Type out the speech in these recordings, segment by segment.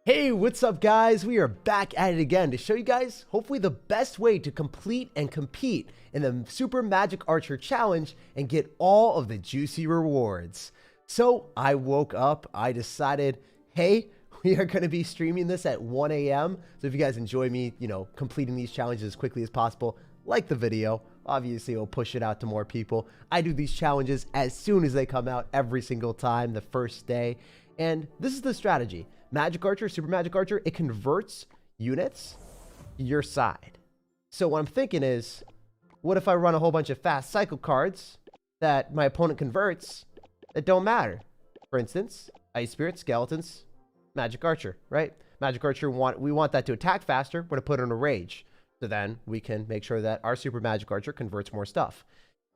Hey, what's up guys? We are back at it again to show you guys hopefully the best way to complete and compete in the Super Magic Archer Challenge and get all of the juicy rewards. So I woke up, I decided, hey, we are going to be streaming this at 1 a.m. So if you guys enjoy me, completing these challenges as quickly as possible, like the video. Obviously, it'll push it out to more people. I do these challenges as soon as they come out every single time, the first day. And this is the strategy. Magic Archer, Super Magic Archer, it converts units your side. So what I'm thinking is, what if I run a whole bunch of fast cycle cards that my opponent converts that don't matter? For instance, Ice Spirit, Skeletons, Magic Archer, right? Magic Archer, we want that to attack faster. We're going to put it in a rage. So then we can make sure that our Super Magic Archer converts more stuff.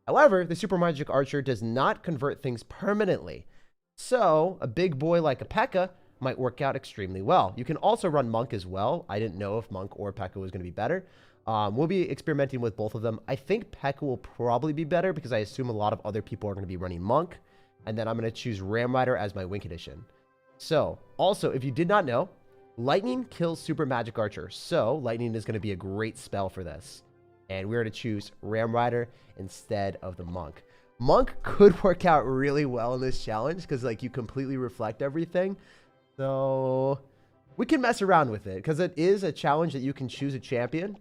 However, the Super Magic Archer does not convert things permanently. So a big boy like a P.E.K.K.A. might work out extremely well. You can also run Monk as well. I didn't know if Monk or P.E.K.K.A. was going to be better. We'll be experimenting with both of them. I think P.E.K.K.A. will probably be better because I assume a lot of other people are going to be running Monk. And then I'm going to choose Ram Rider as my win condition. So, also, if you did not know, Lightning kills Super Magic Archer. So, Lightning is going to be a great spell for this. And we're going to choose Ram Rider instead of the Monk. Monk could work out really well in this challenge because, like, you completely reflect everything. So we can mess around with it because it is a challenge that you can choose a champion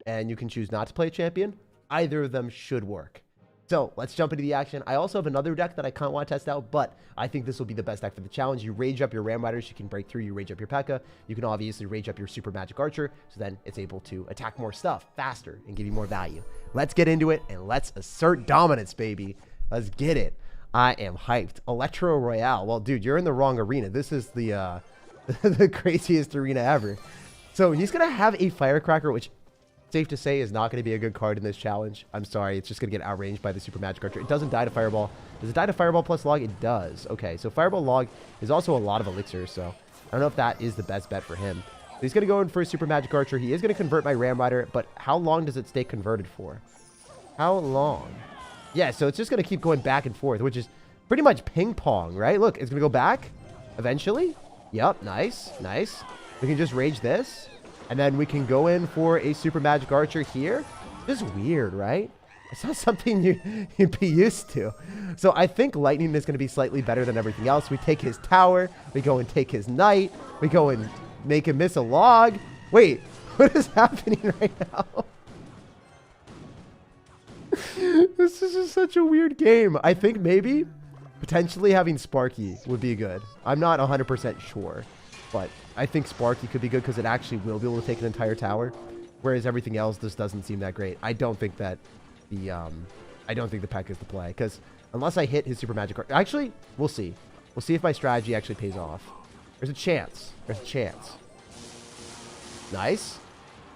and you can choose not to play a champion. Either of them should work. So let's jump into the action. I also have another deck that I kind of want to test out, but I think this will be the best deck for the challenge. You rage up your Ram Riders, you can break through, you rage up your P.E.K.K.A. You can obviously rage up your Super Magic Archer, so then it's able to attack more stuff faster and give you more value. Let's get into it and let's assert dominance, baby. Let's get it. I am hyped. Electro Royale. Well, dude, you're in the wrong arena. This is the the craziest arena ever. So he's going to have a Firecracker, which, safe to say, is not going to be a good card in this challenge. I'm sorry. It's just going to get outranged by the Super Magic Archer. It doesn't die to Fireball. Does it die to Fireball plus Log? It does. Okay, so Fireball Log is also a lot of Elixir, so I don't know if that is the best bet for him. So he's going to go in for a Super Magic Archer. He is going to convert my Ram Rider, but how long does it stay converted for? How long? Yeah, so it's just going to keep going back and forth, which is pretty much ping pong, right? Look, it's going to go back eventually. Yep, nice, nice. We can just rage this, and then we can go in for a Super Magic Archer here. This is weird, right? It's not something you'd be used to. So I think Lightning is going to be slightly better than everything else. We take his tower. We go and take his knight. We go and make him miss a log. Wait, what is happening right now? This is just such a weird game. I think maybe potentially having Sparky would be good. I'm not 100% sure, but I think Sparky could be good because it actually will be able to take an entire tower, whereas everything else just doesn't seem that great. I don't think that the P.E.K.K.A. is the play because unless I hit his Super Magic Archer, actually, we'll see. We'll see if my strategy actually pays off. There's a chance. There's a chance. Nice.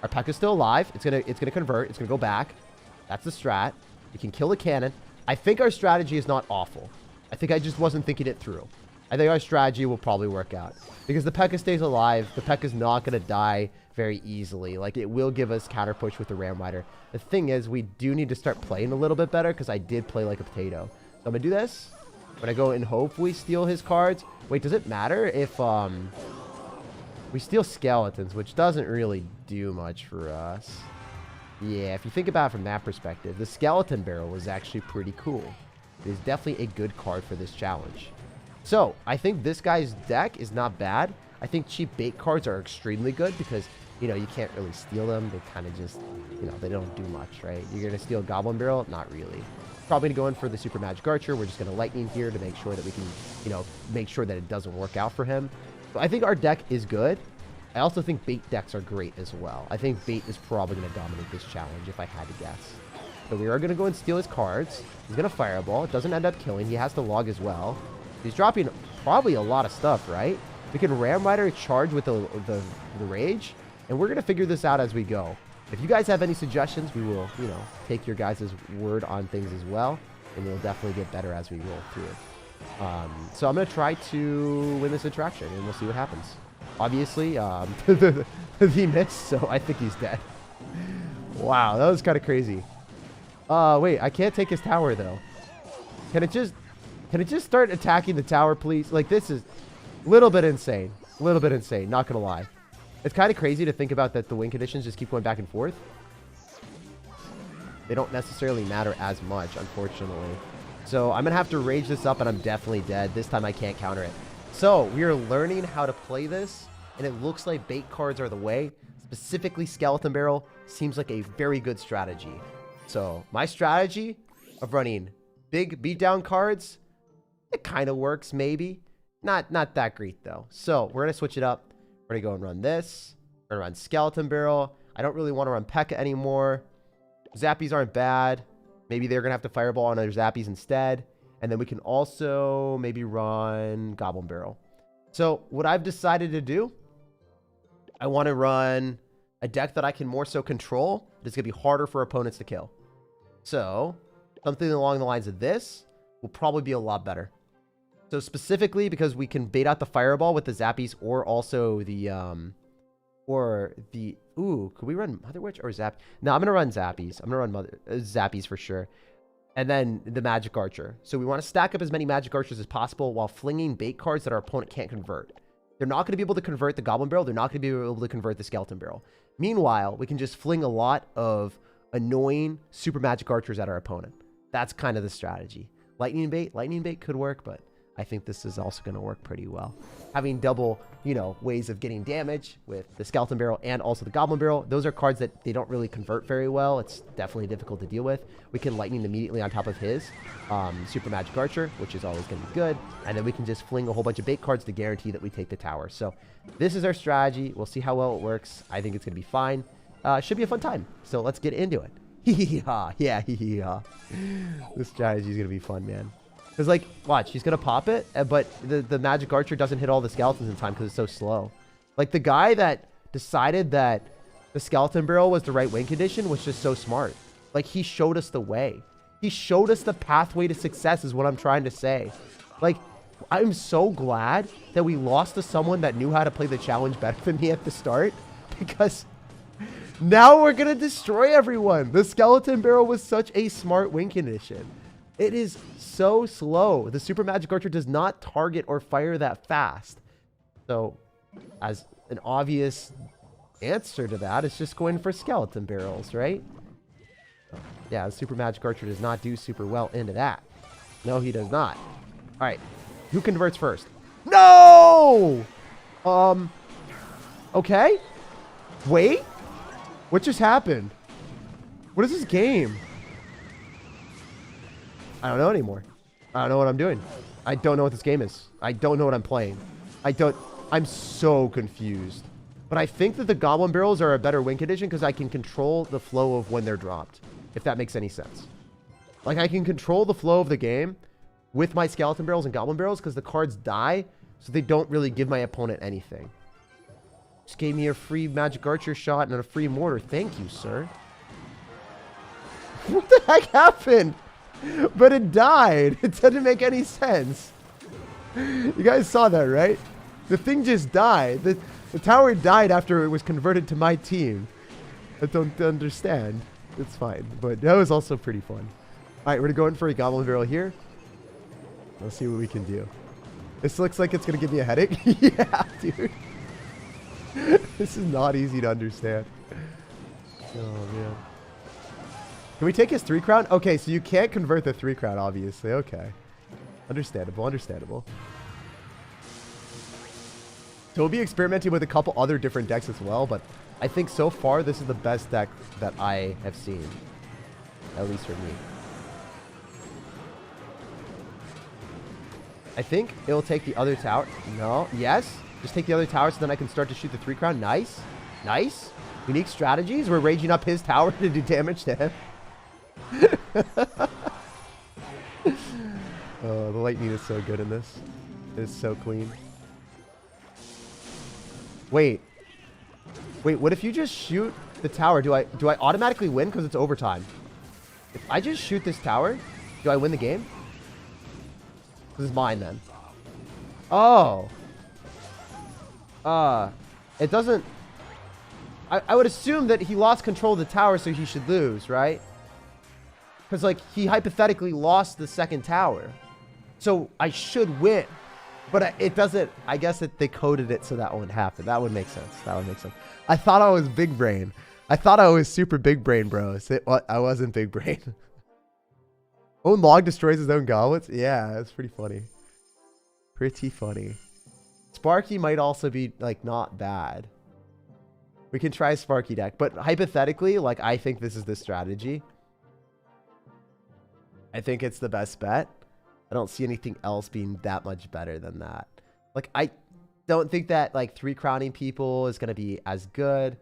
Our P.E.K.K.A. is still alive. It's gonna convert. It's gonna go back. That's the strat. We can kill the cannon. I think our strategy is not awful. I think I just wasn't thinking it through. I think our strategy will probably work out. Because the P.E.K.K.A. stays alive, the P.E.K.K.A. is not going to die very easily. Like, it will give us counter push with the Ram Rider. The thing is, we do need to start playing a little bit better because I did play like a potato. So I'm going to do this. I'm going to go and hopefully steal his cards. Wait, does it matter if we steal Skeletons, which doesn't really do much for us? Yeah, if you think about it from that perspective, the Skeleton Barrel was actually pretty cool. It is definitely a good card for this challenge. So, I think this guy's deck is not bad. I think cheap bait cards are extremely good because, you can't really steal them. They kind of just, they don't do much, right? You're going to steal Goblin Barrel? Not really. Probably going to go in for the Super Magic Archer. We're just going to Lightning here to make sure that we can, make sure that it doesn't work out for him. So, I think our deck is good. I also think bait decks are great as well. I think bait is probably going to dominate this challenge if I had to guess. So we are going to go and steal his cards. He's going to Fireball. It doesn't end up killing. He has to log as well. He's dropping probably a lot of stuff, right? We can Ram Rider charge with the Rage, and we're going to figure this out as we go. If you guys have any suggestions, we will, take your guys' word on things as well, and we'll definitely get better as we roll through. So I'm going to try to win this interaction, and we'll see what happens. Obviously, he missed, so I think he's dead. Wow, that was kind of crazy. Wait, I can't take his tower, though. Can it just start attacking the tower, please? Like, this is a little bit insane. A little bit insane, not gonna lie. It's kind of crazy to think about that the win conditions just keep going back and forth. They don't necessarily matter as much, unfortunately. So I'm gonna have to rage this up, and I'm definitely dead. This time I can't counter it. So we are learning how to play this, and it looks like bait cards are the way. Specifically, Skeleton Barrel seems like a very good strategy. So my strategy of running big beatdown cards, it kind of works, maybe. Not that great, though. So we're going to switch it up. We're going to go and run this. We're going to run Skeleton Barrel. I don't really want to run P.E.K.K.A. anymore. Zappies aren't bad. Maybe they're going to have to Fireball on other Zappies instead. And then we can also maybe run Goblin Barrel. So what I've decided to do, I want to run a deck that I can more so control. It's going to be harder for opponents to kill. So something along the lines of this will probably be a lot better. So specifically because we can bait out the Fireball with the Zappies, or also the ooh, could we run Mother Witch or Zap? No, I'm going to run Zappies. I'm going to run Zappies for sure. And then the Magic Archer. So we want to stack up as many Magic Archers as possible while flinging bait cards that our opponent can't convert. They're not going to be able to convert the Goblin Barrel. They're not going to be able to convert the Skeleton Barrel. Meanwhile, we can just fling a lot of annoying Super Magic Archers at our opponent. That's kind of the strategy. Lightning Bait could work, but I think this is also going to work pretty well. Having double, you know, ways of getting damage with the Skeleton Barrel and also the Goblin Barrel. Those are cards that they don't really convert very well. It's definitely difficult to deal with. We can Lightning immediately on top of his Super Magic Archer, which is always going to be good. And then we can just fling a whole bunch of bait cards to guarantee that we take the tower. So this is our strategy. We'll see how well it works. I think it's going to be fine. Should be a fun time. So let's get into it. Hee-hee-ha. Yeah, hee-hee-ha. This strategy is going to be fun, man. Because, like, watch, he's going to pop it, but the Magic Archer doesn't hit all the skeletons in time because it's so slow. Like, the guy that decided that the Skeleton Barrel was the right win condition was just so smart. Like, he showed us the way. He showed us the pathway to success is what I'm trying to say. Like, I'm so glad that we lost to someone that knew how to play the challenge better than me at the start. Because now we're going to destroy everyone. The Skeleton Barrel was such a smart win condition. It is so slow. The Super Magic Archer does not target or fire that fast. So, as an obvious answer to that, it's just going for Skeleton Barrels, right? Yeah, the Super Magic Archer does not do super well into that. No, he does not. All right. Who converts first? No! Okay. Wait. What just happened? What is this game? I don't know anymore. I don't know what I'm doing. I don't know what this game is. I don't know what I'm playing. I'm so confused. But I think that the Goblin Barrels are a better win condition because I can control the flow of when they're dropped. If that makes any sense. Like, I can control the flow of the game with my Skeleton Barrels and Goblin Barrels because the cards die, so they don't really give my opponent anything. Just gave me a free Magic Archer shot and a free Mortar. Thank you, sir. What the heck happened? But it died. It didn't make any sense. You guys saw that, right? The thing just died. The tower died after it was converted to my team. I don't understand. It's fine. But that was also pretty fun. All right, we're going for a Goblin Barrel here. Let's see what we can do. This looks like it's going to give me a headache. Yeah, dude. This is not easy to understand. Oh, man. Can we take his 3 crown? Okay, so you can't convert the 3 crown, obviously. Okay. Understandable, understandable. So we'll be experimenting with a couple other different decks as well, but I think so far this is the best deck that I have seen. At least for me. I think it'll take the other tower. No, yes. Just take the other tower so then I can start to shoot the 3 crown. Nice. Nice. Unique strategies. We're raging up his tower to do damage to him. Oh, the lightning is so good in this. It's so clean. Wait, what if you just shoot the tower? Do I automatically win because it's overtime? If I just shoot this tower, do I win the game? This is mine then. Oh. It doesn't... I would assume that he lost control of the tower, so he should lose, right? Because, like, he hypothetically lost the second tower. So I should win. But it doesn't, I guess they coded it so that wouldn't happen. That would make sense. That would make sense. I thought I was big brain. I thought I was super big brain, bro. I wasn't big brain. Own log destroys his own goblets? Yeah, that's pretty funny. Pretty funny. Sparky might also be, like, not bad. We can try Sparky deck. But hypothetically, like, I think this is the strategy. I think it's the best bet. I don't see anything else being that much better than that. Like, I don't think that, like, 3 crowning people is going to be as good.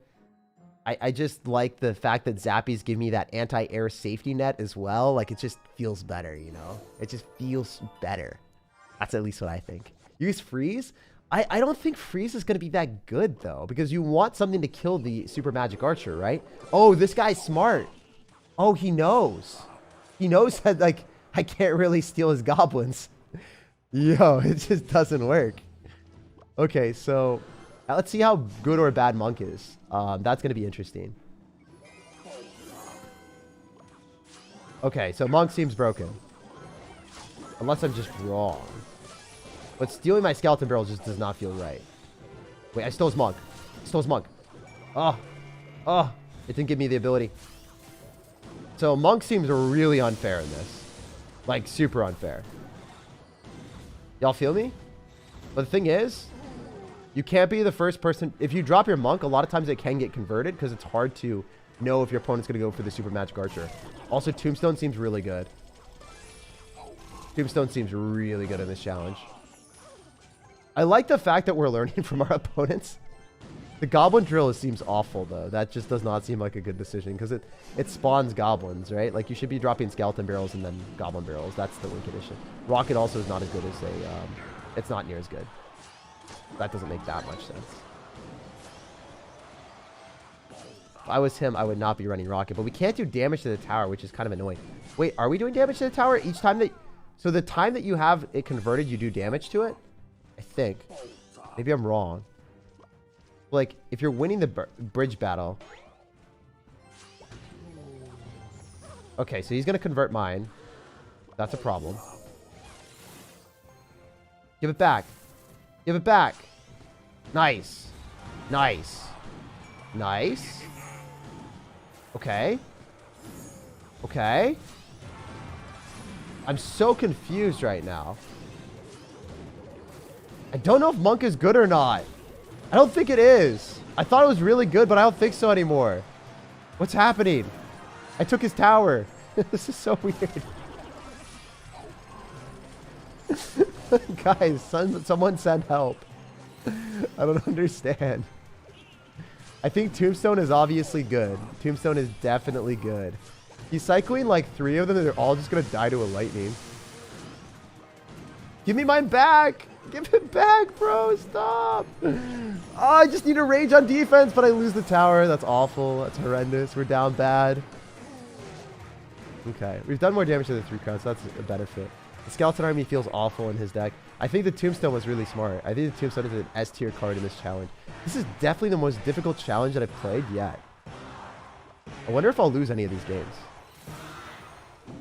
I just like the fact that Zappies give me that anti-air safety net as well. Like, it just feels better, you know? It just feels better. That's at least what I think. Use Freeze? I don't think Freeze is going to be that good, though, because you want something to kill the Super Magic Archer, right? Oh, this guy's smart. Oh, he knows. He knows that, like, I can't really steal his goblins. Yo, it just doesn't work. Okay, so let's see how good or bad Monk is. That's going to be interesting. Okay, so Monk seems broken. Unless I'm just wrong. But stealing my Skeleton Barrel just does not feel right. Wait, I stole his Monk. Stole his Monk. Oh. Oh. It didn't give me the ability. So Monk seems really unfair in this. Like, super unfair. Y'all feel me? But the thing is, you can't be the first person. If you drop your Monk, a lot of times it can get converted because it's hard to know if your opponent's going to go for the Super Magic Archer. Also, Tombstone seems really good. Tombstone seems really good in this challenge. I like the fact that we're learning from our opponents. The Goblin Drill seems awful, though. That just does not seem like a good decision because it spawns goblins, right? Like, you should be dropping Skeleton Barrels and then Goblin Barrels. That's the win condition. Rocket also is not as good as a... it's not near as good. That doesn't make that much sense. If I was him, I would not be running Rocket. But we can't do damage to the tower, which is kind of annoying. Wait, are we doing damage to the tower each time that... So the time that you have it converted, you do damage to it? I think. Maybe I'm wrong. Like, if you're winning the bridge battle... Okay, so he's going to convert mine. That's a problem. Give it back. Give it back. Nice. Nice. Nice. Okay. Okay. I'm so confused right now. I don't know if Monk is good or not. I don't think it is. I thought it was really good, but I don't think so anymore. What's happening? I took his tower. This is so weird. Guys, someone send help. I don't understand. I think Tombstone is obviously good. Tombstone is definitely good. He's cycling like 3 of them and they're all just going to die to a lightning. Give me mine back. Give it back, bro. Stop. Oh, I just need a rage on defense, but I lose the tower. That's awful. That's horrendous. We're down bad. Okay. We've done more damage to the 3 crowns, so that's a better fit. The Skeleton Army feels awful in his deck. I think the Tombstone was really smart. I think the Tombstone is an S tier card in this challenge. This is definitely the most difficult challenge that I've played yet. I wonder if I'll lose any of these games.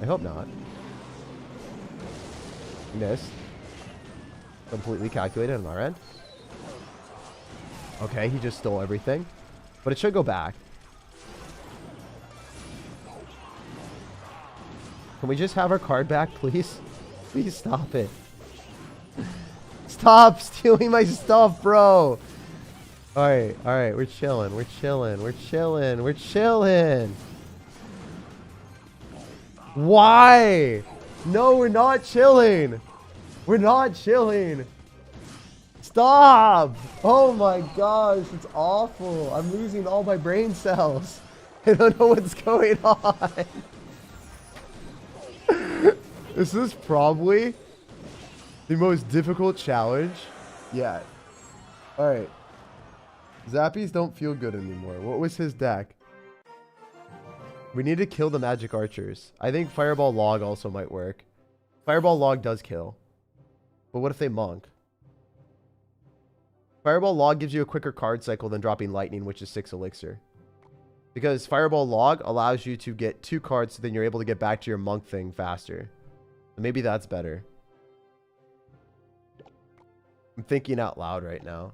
I hope not. Missed. Completely calculated on our end. Okay, he just stole everything. But it should go back. Can we just have our card back, please? Please stop it. Stop stealing my stuff, bro. Alright, alright. We're chilling. We're chilling. We're chilling. We're chilling. Why? No, we're not chilling. We're not chilling. Stop. Oh my gosh. It's awful. I'm losing all my brain cells. I don't know what's going on. This is probably the most difficult challenge yet. Alright. Zappies don't feel good anymore. What was his deck? We need to kill the magic archers. I think Fireball Log also might work. Fireball Log does kill. But what if they monk? Fireball Log gives you a quicker card cycle than dropping Lightning, which is 6 elixir. Because Fireball Log allows you to get 2 cards, so then you're able to get back to your monk thing faster. So maybe that's better. I'm thinking out loud right now.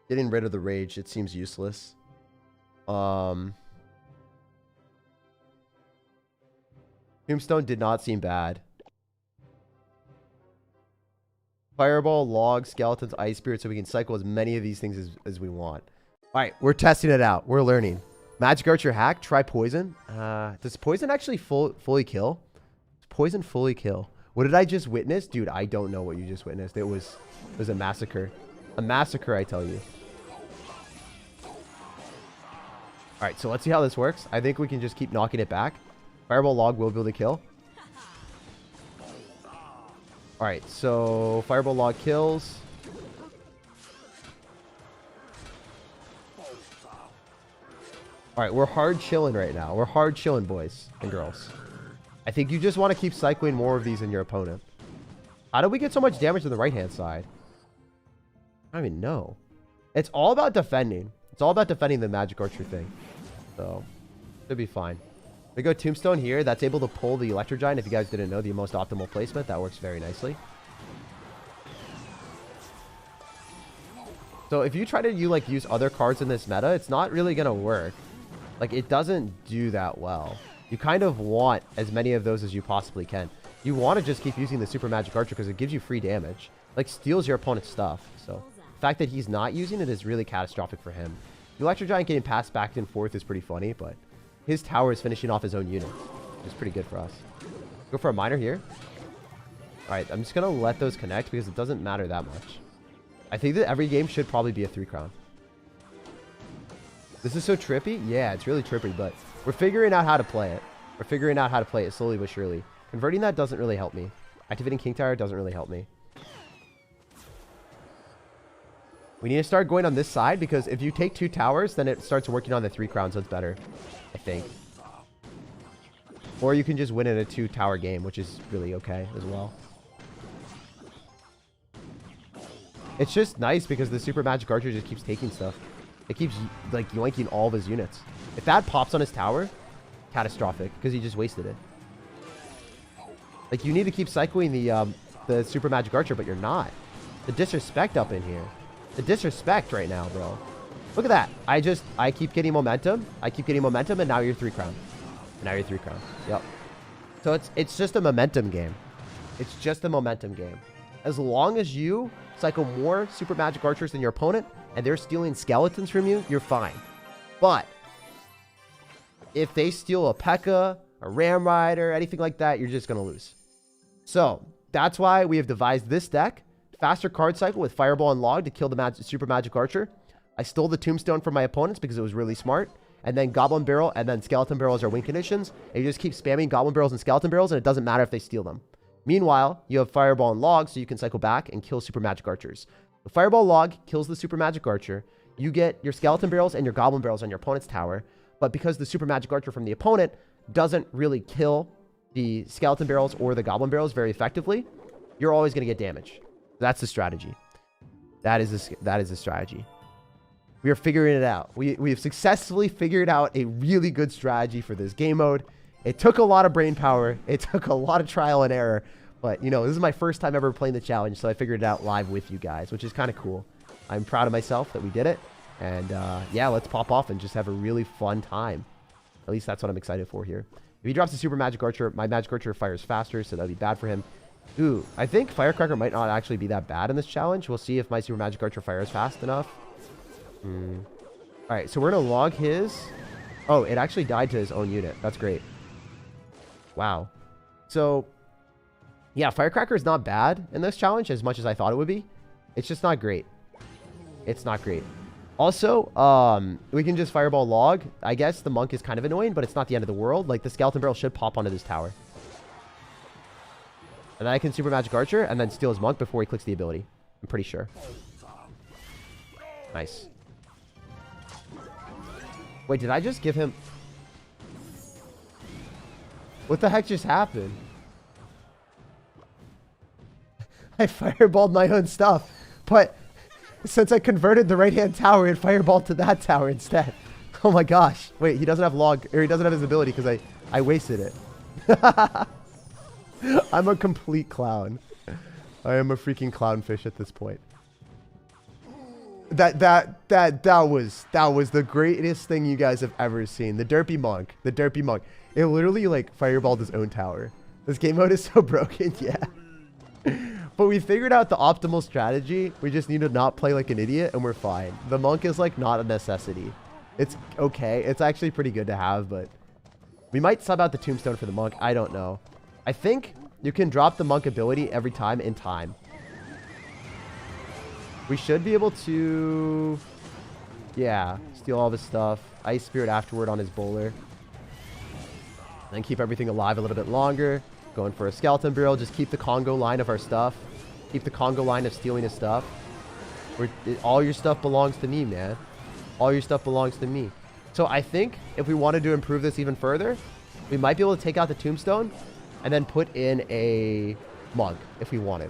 Getting rid of the rage, it seems useless. Tombstone did not seem bad. Fireball, log, skeletons, ice spirit, so we can cycle as many of these things as we want. All right, we're testing it out. We're learning. Magic Archer hack, try poison. Does poison actually fully kill? Does poison fully kill? What did I just witness? Dude, I don't know what you just witnessed. It was a massacre. A massacre, I tell you. All right, so let's see how this works. I think we can just keep knocking it back. Fireball log will be able to kill. All right, so fireball log kills. All right, we're hard chilling right now. We're hard chilling, boys and girls. I think you just want to keep cycling more of these in your opponent. How do we get so much damage on the right-hand side? I don't even know. It's all about defending. It's all about defending the magic archer thing. So, should be fine. We go Tombstone here. That's able to pull the Electro Giant. If you guys didn't know, the most optimal placement. That works very nicely. So if you try to use other cards in this meta, it's not really going to work. Like, it doesn't do that well. You kind of want as many of those as you possibly can. You want to just keep using the Super Magic Archer because it gives you free damage. Like, steals your opponent's stuff. So the fact that he's not using it is really catastrophic for him. The Electro Giant getting passed back and forth is pretty funny, but his tower is finishing off his own unit, which is pretty good for us. Go for a miner here. All right, I'm just going to let those connect because it doesn't matter that much. I think that every game should probably be a 3-crown. This is so trippy. Yeah, it's really trippy, but we're figuring out how to play it. We're figuring out how to play it slowly but surely. Converting that doesn't really help me. Activating King Tower doesn't really help me. We need to start going on this side because if you take 2 towers, then it starts working on the 3-crown, so it's better, I think. Or you can just win in a 2-tower game, which is really okay as well. It's just nice because the Super Magic Archer just keeps taking stuff. It keeps, like, yoinking all of his units. If that pops on his tower, catastrophic, because he just wasted it. Like, you need to keep cycling the Super Magic Archer, but you're not. The disrespect up in here. The disrespect right now, bro. Look at that. I keep getting momentum. I keep getting momentum, and now you're 3-crown. And now you're 3-crown. Yep. So it's just a momentum game. It's just a momentum game. As long as you cycle more Super Magic Archers than your opponent, and they're stealing skeletons from you, you're fine. But if they steal a P.E.K.K.A., a Ram Rider, anything like that, you're just going to lose. So that's why we have devised this deck. Faster card cycle with Fireball and Log to kill the Super Magic Archer. I stole the Tombstone from my opponents because it was really smart. And then Goblin Barrel and then Skeleton Barrels are win conditions. And you just keep spamming Goblin Barrels and Skeleton Barrels, and it doesn't matter if they steal them. Meanwhile, you have Fireball and Log, so you can cycle back and kill Super Magic Archers. The Fireball Log kills the Super Magic Archer. You get your Skeleton Barrels and your Goblin Barrels on your opponent's tower. But because the Super Magic Archer from the opponent doesn't really kill the Skeleton Barrels or the Goblin Barrels very effectively, you're always going to get damage. That's the strategy. That is the strategy. We are figuring it out. We have successfully figured out a really good strategy for this game mode. It took a lot of brain power. It took a lot of trial and error. But, you know, this is my first time ever playing the challenge, so I figured it out live with you guys, which is kind of cool. I'm proud of myself that we did it. And, yeah, let's pop off and just have a really fun time. At least that's what I'm excited for here. If he drops the Super Magic Archer, my Magic Archer fires faster, so that'll be bad for him. Ooh, I think Firecracker might not actually be that bad in this challenge. We'll see if my Super Magic Archer fires fast enough. Alright, so we're going to log his... Oh, it actually died to his own unit. That's great. Wow. So, yeah, Firecracker is not bad in this challenge as much as I thought it would be. It's just not great. It's not great. Also, we can just Fireball Log. I guess the Monk is kind of annoying, but it's not the end of the world. Like, the Skeleton Barrel should pop onto this tower. And then I can Super Magic Archer and then steal his Monk before he clicks the ability. I'm pretty sure. Nice. Wait, did I just give him... What the heck just happened? I fireballed my own stuff. But since I converted the right-hand tower, it fireballed to that tower instead. Oh my gosh. Wait, he doesn't have log... Or he doesn't have his ability because I wasted it. I'm a complete clown. I am a freaking clownfish at this point. That was the greatest thing you guys have ever seen. The derpy monk. The derpy monk. It literally like fireballed his own tower. This game mode is so broken, yeah. But we figured out the optimal strategy. We just need to not play like an idiot and we're fine. The monk is like not a necessity. It's okay. It's actually pretty good to have, but we might sub out the tombstone for the monk. I don't know. I think you can drop the monk ability every time in time. We should be able to, yeah, steal all this stuff. Ice Spirit afterward on his bowler. Then keep everything alive a little bit longer. Going for a skeleton burial. Just keep the Congo line of our stuff. Keep the Congo line of stealing his stuff. All your stuff belongs to me, man. All your stuff belongs to me. So I think if we wanted to improve this even further, we might be able to take out the tombstone and then put in a monk if we wanted.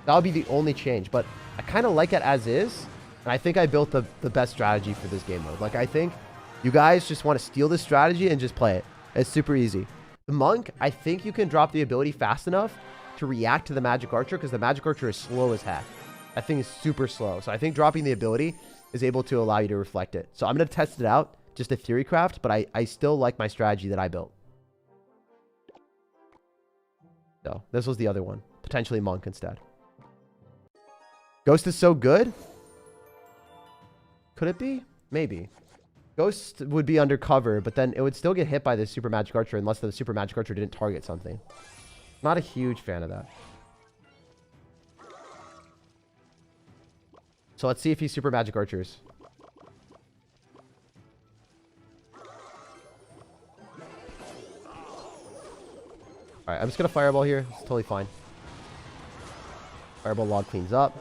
That would be the only change, but I kind of like it as is. And I think I built the best strategy for this game mode. Like, I think you guys just want to steal this strategy and just play it. It's super easy. The monk, I think you can drop the ability fast enough to react to the magic archer because the magic archer is slow as heck. That thing is super slow. So I think dropping the ability is able to allow you to reflect it. So I'm going to test it out, just a theory craft, but I still like my strategy that I built. So this was the other one. Potentially monk instead. Ghost is so good. Could it be? Maybe. Ghost would be undercover, but then it would still get hit by the super magic archer unless the super magic archer didn't target something. Not a huge fan of that. So let's see if he's super magic archers. Alright, I'm just going to fireball here. It's totally fine. Fireball log cleans up.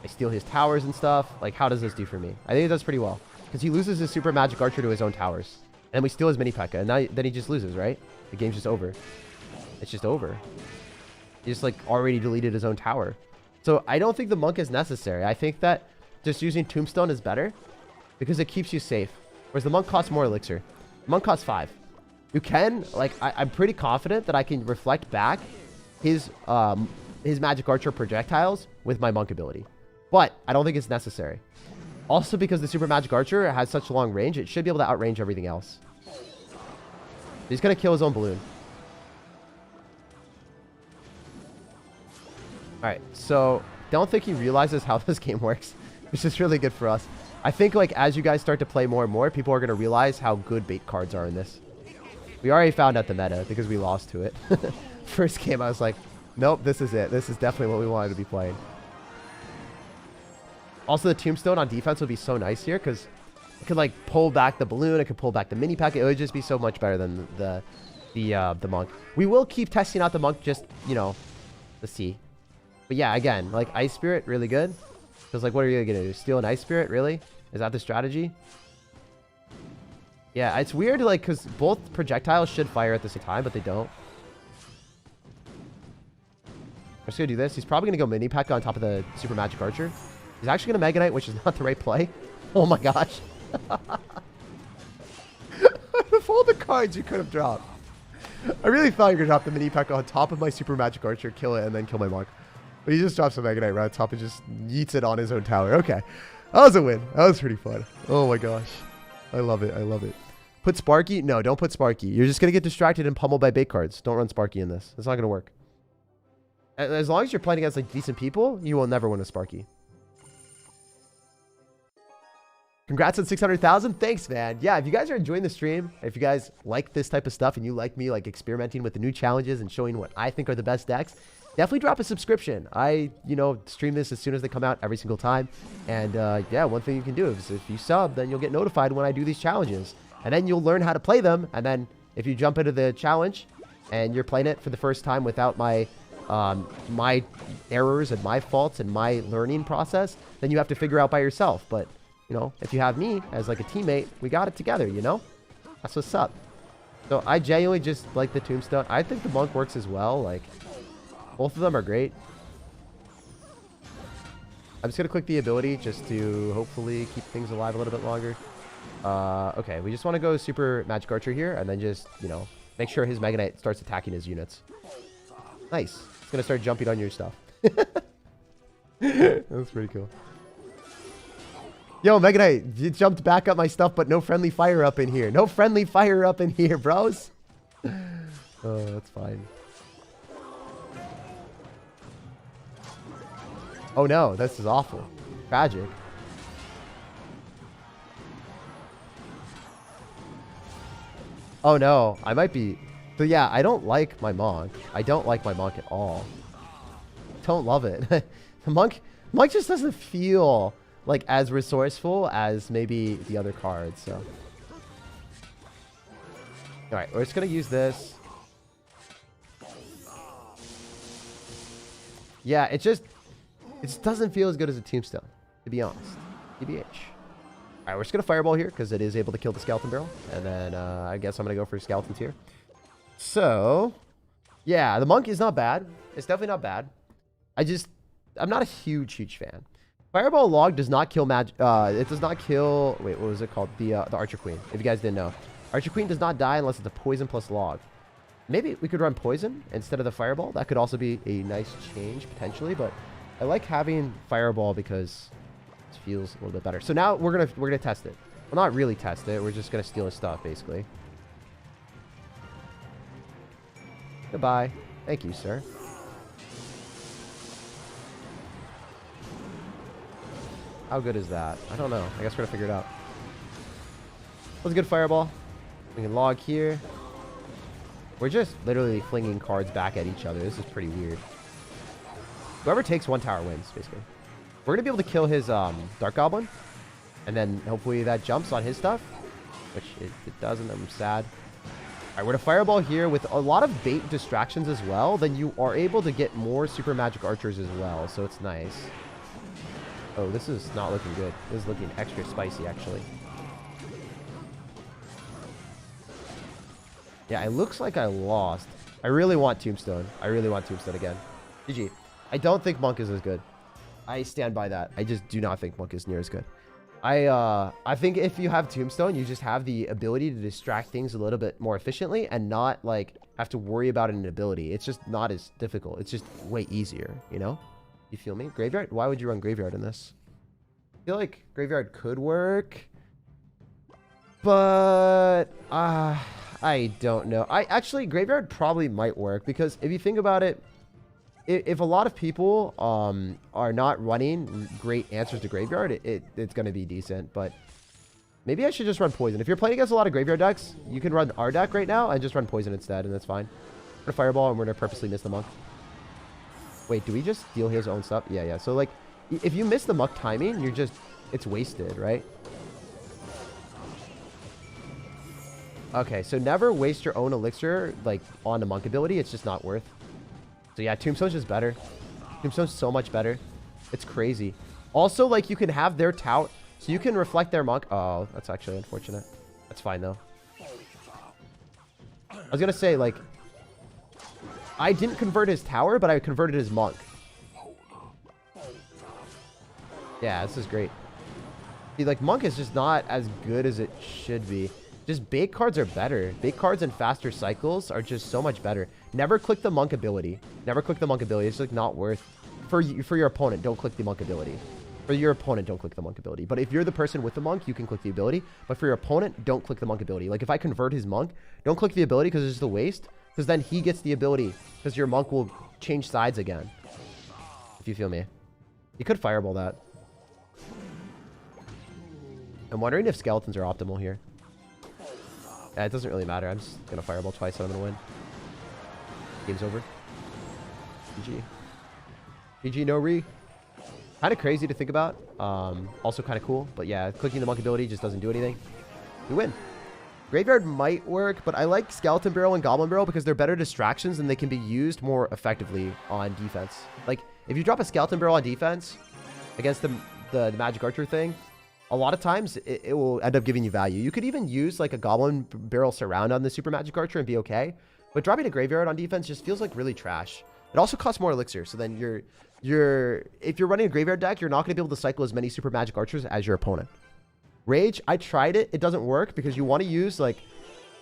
I steal his towers and stuff. Like, how does this do for me? I think it does pretty well. Because he loses his super magic archer to his own towers. And then we steal his mini P.E.K.K.A. And then he just loses, right? The game's just over. It's just over. He just, like, already deleted his own tower. So I don't think the monk is necessary. I think that just using tombstone is better. Because it keeps you safe. Whereas the monk costs more elixir. The monk costs 5. You can, like, I'm pretty confident that I can reflect back his magic archer projectiles with my monk ability. But I don't think it's necessary. Also, because the super magic archer has such long range, it should be able to outrange everything else. He's going to kill his own balloon. Alright, so don't think he realizes how this game works. It's just really good for us. I think, like, as you guys start to play more and more, people are going to realize how good bait cards are in this. We already found out the meta because we lost to it. First game, I was like, nope, this is it. This is definitely what we wanted to be playing. Also, the tombstone on defense would be so nice here because it could, like, pull back the balloon. It could pull back the mini P.E.K.K.A. It would just be so much better than the monk. We will keep testing out the monk just, you know, to see. But yeah, again, like, Ice Spirit, really good. Because, like, what are you going to do? Steal an Ice Spirit? Really? Is that the strategy? Yeah, it's weird, like, because both projectiles should fire at the same time, but they don't. I'm just going to do this. He's probably going to go mini P.E.K.K.A. on top of the super magic archer. He's actually going to Mega Knight, which is not the right play. Oh my gosh. Of all the cards you could have dropped. I really thought you were going to drop the mini P.E.K.K.A. on top of my super magic archer, kill it, and then kill my monk. But he just drops a Mega Knight right on top and just yeets it on his own tower. Okay. That was a win. That was pretty fun. Oh my gosh. I love it. I love it. Put Sparky? No, don't put Sparky. You're just going to get distracted and pummeled by bait cards. Don't run Sparky in this. It's not going to work. As long as you're playing against, like, decent people, you will never win a Sparky. Congrats on 600,000. Thanks, man. Yeah, if you guys are enjoying the stream, if you guys like this type of stuff and you like me, like, experimenting with the new challenges and showing what I think are the best decks, definitely drop a subscription. I, you know, stream this as soon as they come out every single time. And, yeah, one thing you can do is if you sub, then you'll get notified when I do these challenges. And then you'll learn how to play them. And then if you jump into the challenge and you're playing it for the first time without my my errors and my faults and my learning process, then you have to figure out by yourself. But, you know, if you have me as, like, a teammate, we got it together, you know? That's what's up. So I genuinely just like the tombstone. I think the monk works as well. Like, both of them are great. I'm just going to click the ability just to hopefully keep things alive a little bit longer. Okay, we just want to go super magic archer here and then just, you know, make sure his Mega Knight starts attacking his units. Nice. It's going to start jumping on your stuff. That's pretty cool. Yo, Mega Knight, you jumped back up my stuff, but no friendly fire up in here. No friendly fire up in here, bros. Oh, that's fine. Oh no, this is awful. Tragic. Oh no, I might be... So yeah, I don't like my monk. I don't like my monk at all. Don't love it. The monk just doesn't feel like as resourceful as maybe the other cards, so. Alright, we're just gonna use this. Yeah, it just doesn't feel as good as a tombstone, to be honest. TBH. Alright, we're just gonna fireball here because it is able to kill the skeleton barrel. And then I guess I'm gonna go for skeletons here. So yeah, the monk is not bad. It's definitely not bad. I'm not a huge fan. Fireball log does not kill magic. It does not kill. Wait, what was it called? The Archer Queen. If you guys didn't know, Archer Queen does not die unless it's a poison plus log. Maybe we could run poison instead of the fireball. That could also be a nice change potentially. But I like having fireball because it feels a little bit better. So now we're gonna test it. Well, not really test it. We're just gonna steal his stuff basically. Goodbye. Thank you, sir. How good is that? I don't know. I guess we're gonna figure it out. Let's get fireball. We can log here. We're just literally flinging cards back at each other. This is pretty weird. Whoever takes one tower wins, basically. We're gonna be able to kill his Dark Goblin. And then hopefully that jumps on his stuff. Which it doesn't. I'm sad. Alright, we're gonna fireball here with a lot of bait distractions as well. Then you are able to get more super magic archers as well. So it's nice. Oh, this is not looking good. This is looking extra spicy, actually. Yeah, it looks like I lost. I really want Tombstone. I really want Tombstone again. GG. I don't think Monk is as good. I stand by that. I just do not think Monk is near as good. I think if you have Tombstone, you just have the ability to distract things a little bit more efficiently and not, like, have to worry about an ability. It's just not as difficult. It's just way easier, you know? You feel me? Graveyard? Why would you run Graveyard in this? I feel like Graveyard could work. But I don't know. Actually, Graveyard probably might work because if you think about it, if a lot of people are not running great answers to Graveyard, it's going to be decent. But maybe I should just run Poison. If you're playing against a lot of Graveyard decks, you can run our deck right now and just run Poison instead, and that's fine. We're going to Fireball, and we're going to purposely miss the Monk. Wait, do we just steal his own stuff? Yeah. So, like, if you miss the Monk timing, you're just... It's wasted, right? Okay, so never waste your own elixir, like, on the Monk ability. It's just not worth. So, yeah, Tombstone's just better. Tombstone's so much better. It's crazy. Also, like, you can have their tout, so you can reflect their Monk. Oh, that's actually unfortunate. That's fine, though. I was gonna say, like... I didn't convert his tower, but I converted his Monk. Yeah, this is great. See, like, Monk is just not as good as it should be. Just bait cards are better. Bait cards and faster cycles are just so much better. Never click the Monk ability. Never click the Monk ability. It's, like, not worth... For your opponent, don't click the Monk ability. For your opponent, don't click the Monk ability. But if you're the person with the Monk, you can click the ability. But for your opponent, don't click the Monk ability. Like, if I convert his Monk, don't click the ability because it's just a waste. Because then he gets the ability. Because your Monk will change sides again. If you feel me. You could Fireball that. I'm wondering if skeletons are optimal here. Yeah, it doesn't really matter. I'm just going to Fireball twice and I'm going to win. Game's over. GG. GG, no re. Kind of crazy to think about. Also kind of cool. But yeah, clicking the Monk ability just doesn't do anything. We win. Graveyard might work, but I like Skeleton Barrel and Goblin Barrel because they're better distractions and they can be used more effectively on defense. Like, if you drop a Skeleton Barrel on defense against the Magic Archer thing, a lot of times it will end up giving you value. You could even use, like, a Goblin Barrel Surround on the Super Magic Archer and be okay. But dropping a Graveyard on defense just feels like really trash. It also costs more elixir, so then if you're running a Graveyard deck, you're not going to be able to cycle as many Super Magic Archers as your opponent. Rage, I tried it. It doesn't work because you want to use, like,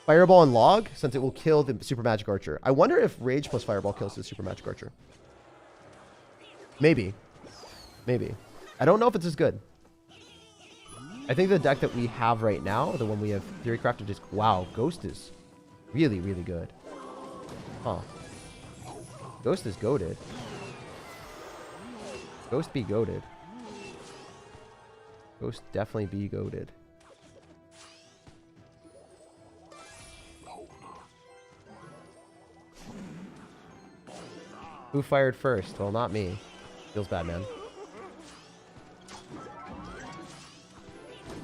Fireball and Log since it will kill the Super Magic Archer. I wonder if Rage plus Fireball kills the Super Magic Archer. Maybe. Maybe. I don't know if it's as good. I think the deck that we have right now, the one we have Theorycraft, is wow, Ghost is really, really good. Huh. Ghost is goated. Ghost be goated. Ghost definitely be goated. Who fired first? Well, not me. Feels bad, man.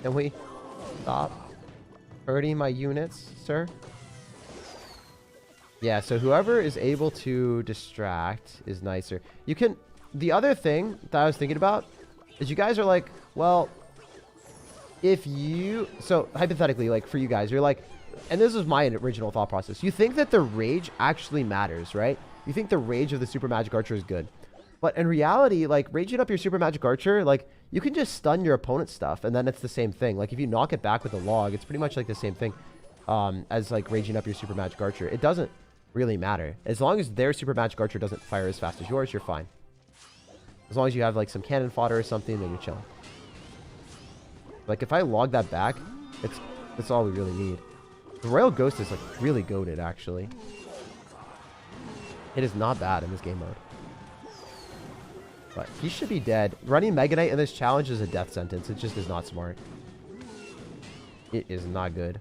Can we stop hurting my units, sir? Yeah, so whoever is able to distract is nicer. You can... The other thing that I was thinking about is you guys are like, well, if you... So, hypothetically, like, for you guys, you're like... And this is my original thought process. You think that the rage actually matters, right? You think the rage of the Super Magic Archer is good. But in reality, like, raging up your Super Magic Archer, like, you can just stun your opponent's stuff, and then it's the same thing. Like, if you knock it back with a log, it's pretty much like the same thing as, like, raging up your Super Magic Archer. It doesn't really matter. As long as their Super Magic Archer doesn't fire as fast as yours, you're fine. As long as you have, like, some cannon fodder or something, then you're chilling. Like, if I log that back, that's all we really need. The Royal Ghost is, like, really goated, actually. It is not bad in this game mode. But he should be dead. Running Mega Knight in this challenge is a death sentence. It just is not smart. It is not good.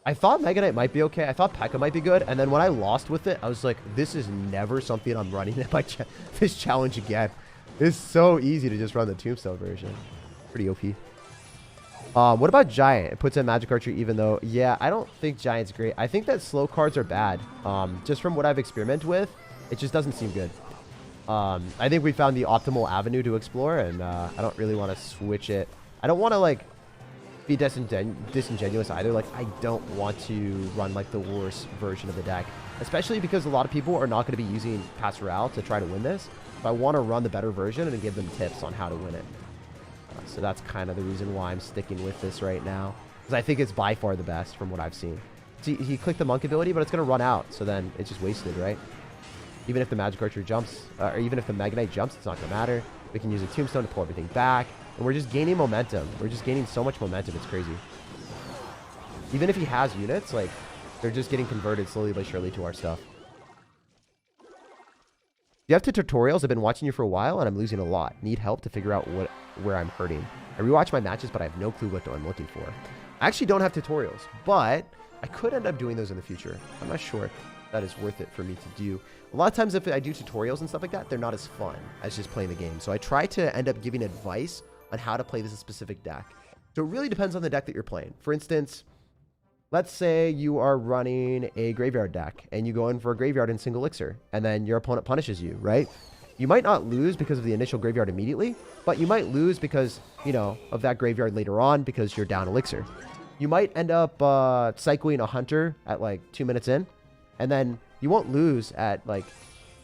I thought Mega Knight might be okay. I thought P.E.K.K.A. might be good. And then when I lost with it, I was like, this is never something I'm running in this challenge again. It's so easy to just run the Tombstone version. Pretty OP. What about Giant? It puts in Magic Archer even though... Yeah, I don't think Giant's great. I think that slow cards are bad. Just from what I've experimented with, it just doesn't seem good. I think we found the optimal avenue to explore, and I don't really want to switch it. I don't want to, like, be disingenuous either. Like, I don't want to run, like, the worst version of the deck. Especially because a lot of people are not going to be using past Royale to try to win this. So I want to run the better version and give them tips on how to win it. So that's kind of the reason why I'm sticking with this right now. Because I think it's by far the best from what I've seen. See, he clicked the Monk ability, but it's going to run out. So then it's just wasted, right? Even if the Magic Archer jumps, or even if the Mega Knight jumps, it's not going to matter. We can use a Tombstone to pull everything back. And we're just gaining momentum. We're just gaining so much momentum. It's crazy. Even if he has units, like, they're just getting converted slowly but surely to our stuff. You have two tutorials. I've been watching you for a while, and I'm losing a lot. Need help to figure out where I'm hurting. I rewatch my matches, but I have no clue what I'm looking for. I actually don't have tutorials, but I could end up doing those in the future. I'm not sure that is worth it for me to do. A lot of times if I do tutorials and stuff like that, they're not as fun as just playing the game. So I try to end up giving advice on how to play this specific deck. So it really depends on the deck that you're playing. For instance, let's say you are running a graveyard deck and you go in for a graveyard in single elixir and then your opponent punishes you, right? You might not lose because of the initial graveyard immediately, but you might lose because, you know, of that graveyard later on because you're down elixir. You might end up cycling a hunter at like 2 minutes in, and then you won't lose at like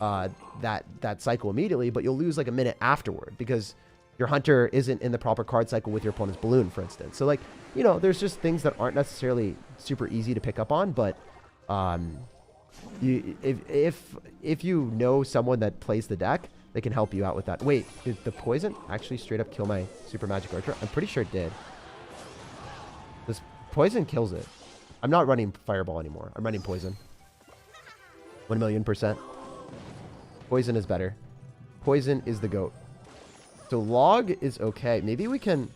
that cycle immediately, but you'll lose like a minute afterward because your hunter isn't in the proper card cycle with your opponent's balloon, for instance. So like, you know, there's just things that aren't necessarily super easy to pick up on, but if you know someone that plays the deck, they can help you out with that. Wait, did the poison actually straight up kill my Super Magic Archer? I'm pretty sure it did. This poison kills it. I'm not running Fireball anymore. I'm running poison. 1,000,000%. Poison is better. Poison is the GOAT. So log is okay. Maybe we can...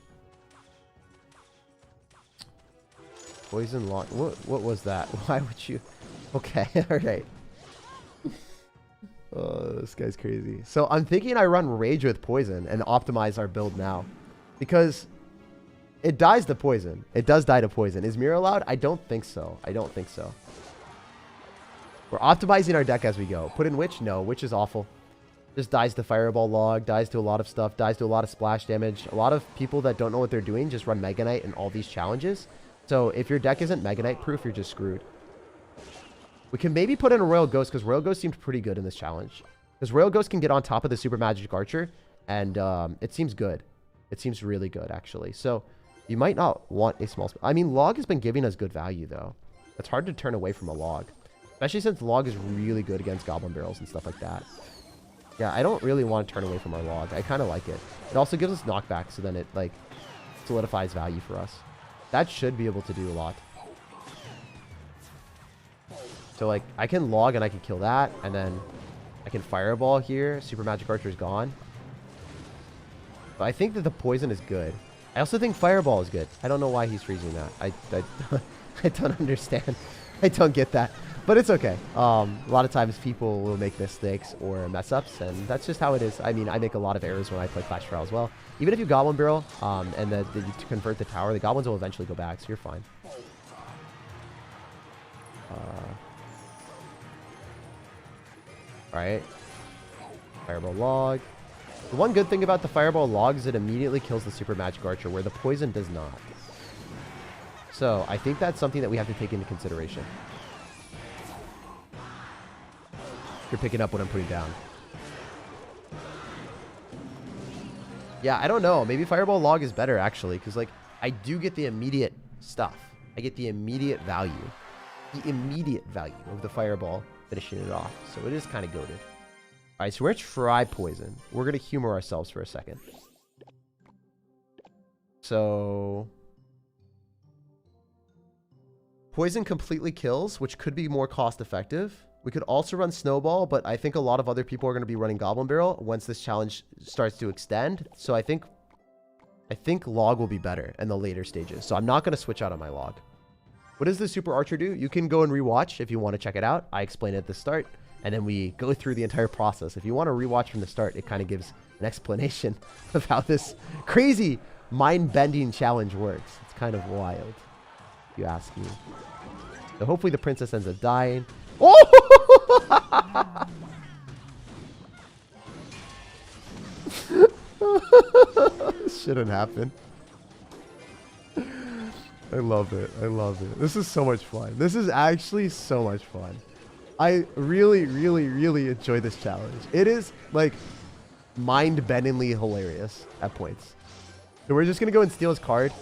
Poison log. What was that? Why would you... Okay, alright. Oh, this guy's crazy. So I'm thinking I run Rage with Poison and optimize our build now. Because it dies to Poison. It does die to Poison. Is Mirror allowed? I don't think so. I don't think so. We're optimizing our deck as we go. Put in Witch? No, Witch is awful. Just dies to Fireball log, dies to a lot of stuff, dies to a lot of splash damage. A lot of people that don't know what they're doing just run Mega Knight in all these challenges. So if your deck isn't Mega Knight proof, you're just screwed. We can maybe put in a Royal Ghost because Royal Ghost seemed pretty good in this challenge. Because Royal Ghost can get on top of the Super Magic Archer, and it seems good. It seems really good, actually. So you might not want a small... I mean, Log has been giving us good value, though. It's hard to turn away from a Log. Especially since Log is really good against Goblin Barrels and stuff like that. Yeah, I don't really want to turn away from our Log. I kind of like it. It also gives us knockback, so then it, like... solidifies value for us. That should be able to do a lot. So, like, I can log and I can kill that. And then I can fireball here. Super Magic Archer is gone. But I think that the poison is good. I also think fireball is good. I don't know why he's freezing that. I don't understand. I don't get that. But it's okay. A lot of times people will make mistakes or mess ups, and that's just how it is. I mean, I make a lot of errors when I play Clash Royale as well. Even if you Goblin Barrel and you convert the tower, the Goblins will eventually go back, so you're fine. Alright. Fireball log. The one good thing about the Fireball log is it immediately kills the Super Magic Archer, where the poison does not. So, I think that's something that we have to take into consideration. You're picking up what I'm putting down. Yeah, I don't know. Maybe Fireball log is better, actually, because, like, I do get the immediate stuff. I get the immediate value. The immediate value of the Fireball finishing it off. So it is kind of goated. All right, so we're going to try poison. We're going to humor ourselves for a second. So poison completely kills, which could be more cost effective. We could also run Snowball, but I think a lot of other people are going to be running Goblin Barrel once this challenge starts to extend. So I think Log will be better in the later stages. So I'm not going to switch out on my Log. What does the Super Archer do? You can go and rewatch if you want to check it out. I explain it at the start, and then we go through the entire process. If you want to rewatch from the start, it kind of gives an explanation of how this crazy mind-bending challenge works. It's kind of wild, if you ask me. So hopefully the princess ends up dying. Oh! Shouldn't happen. I love it. I love it. This is so much fun. This is actually so much fun. I really, really, really enjoy this challenge. It is, like, mind-bendingly hilarious at points. So we're just going to go and steal his card.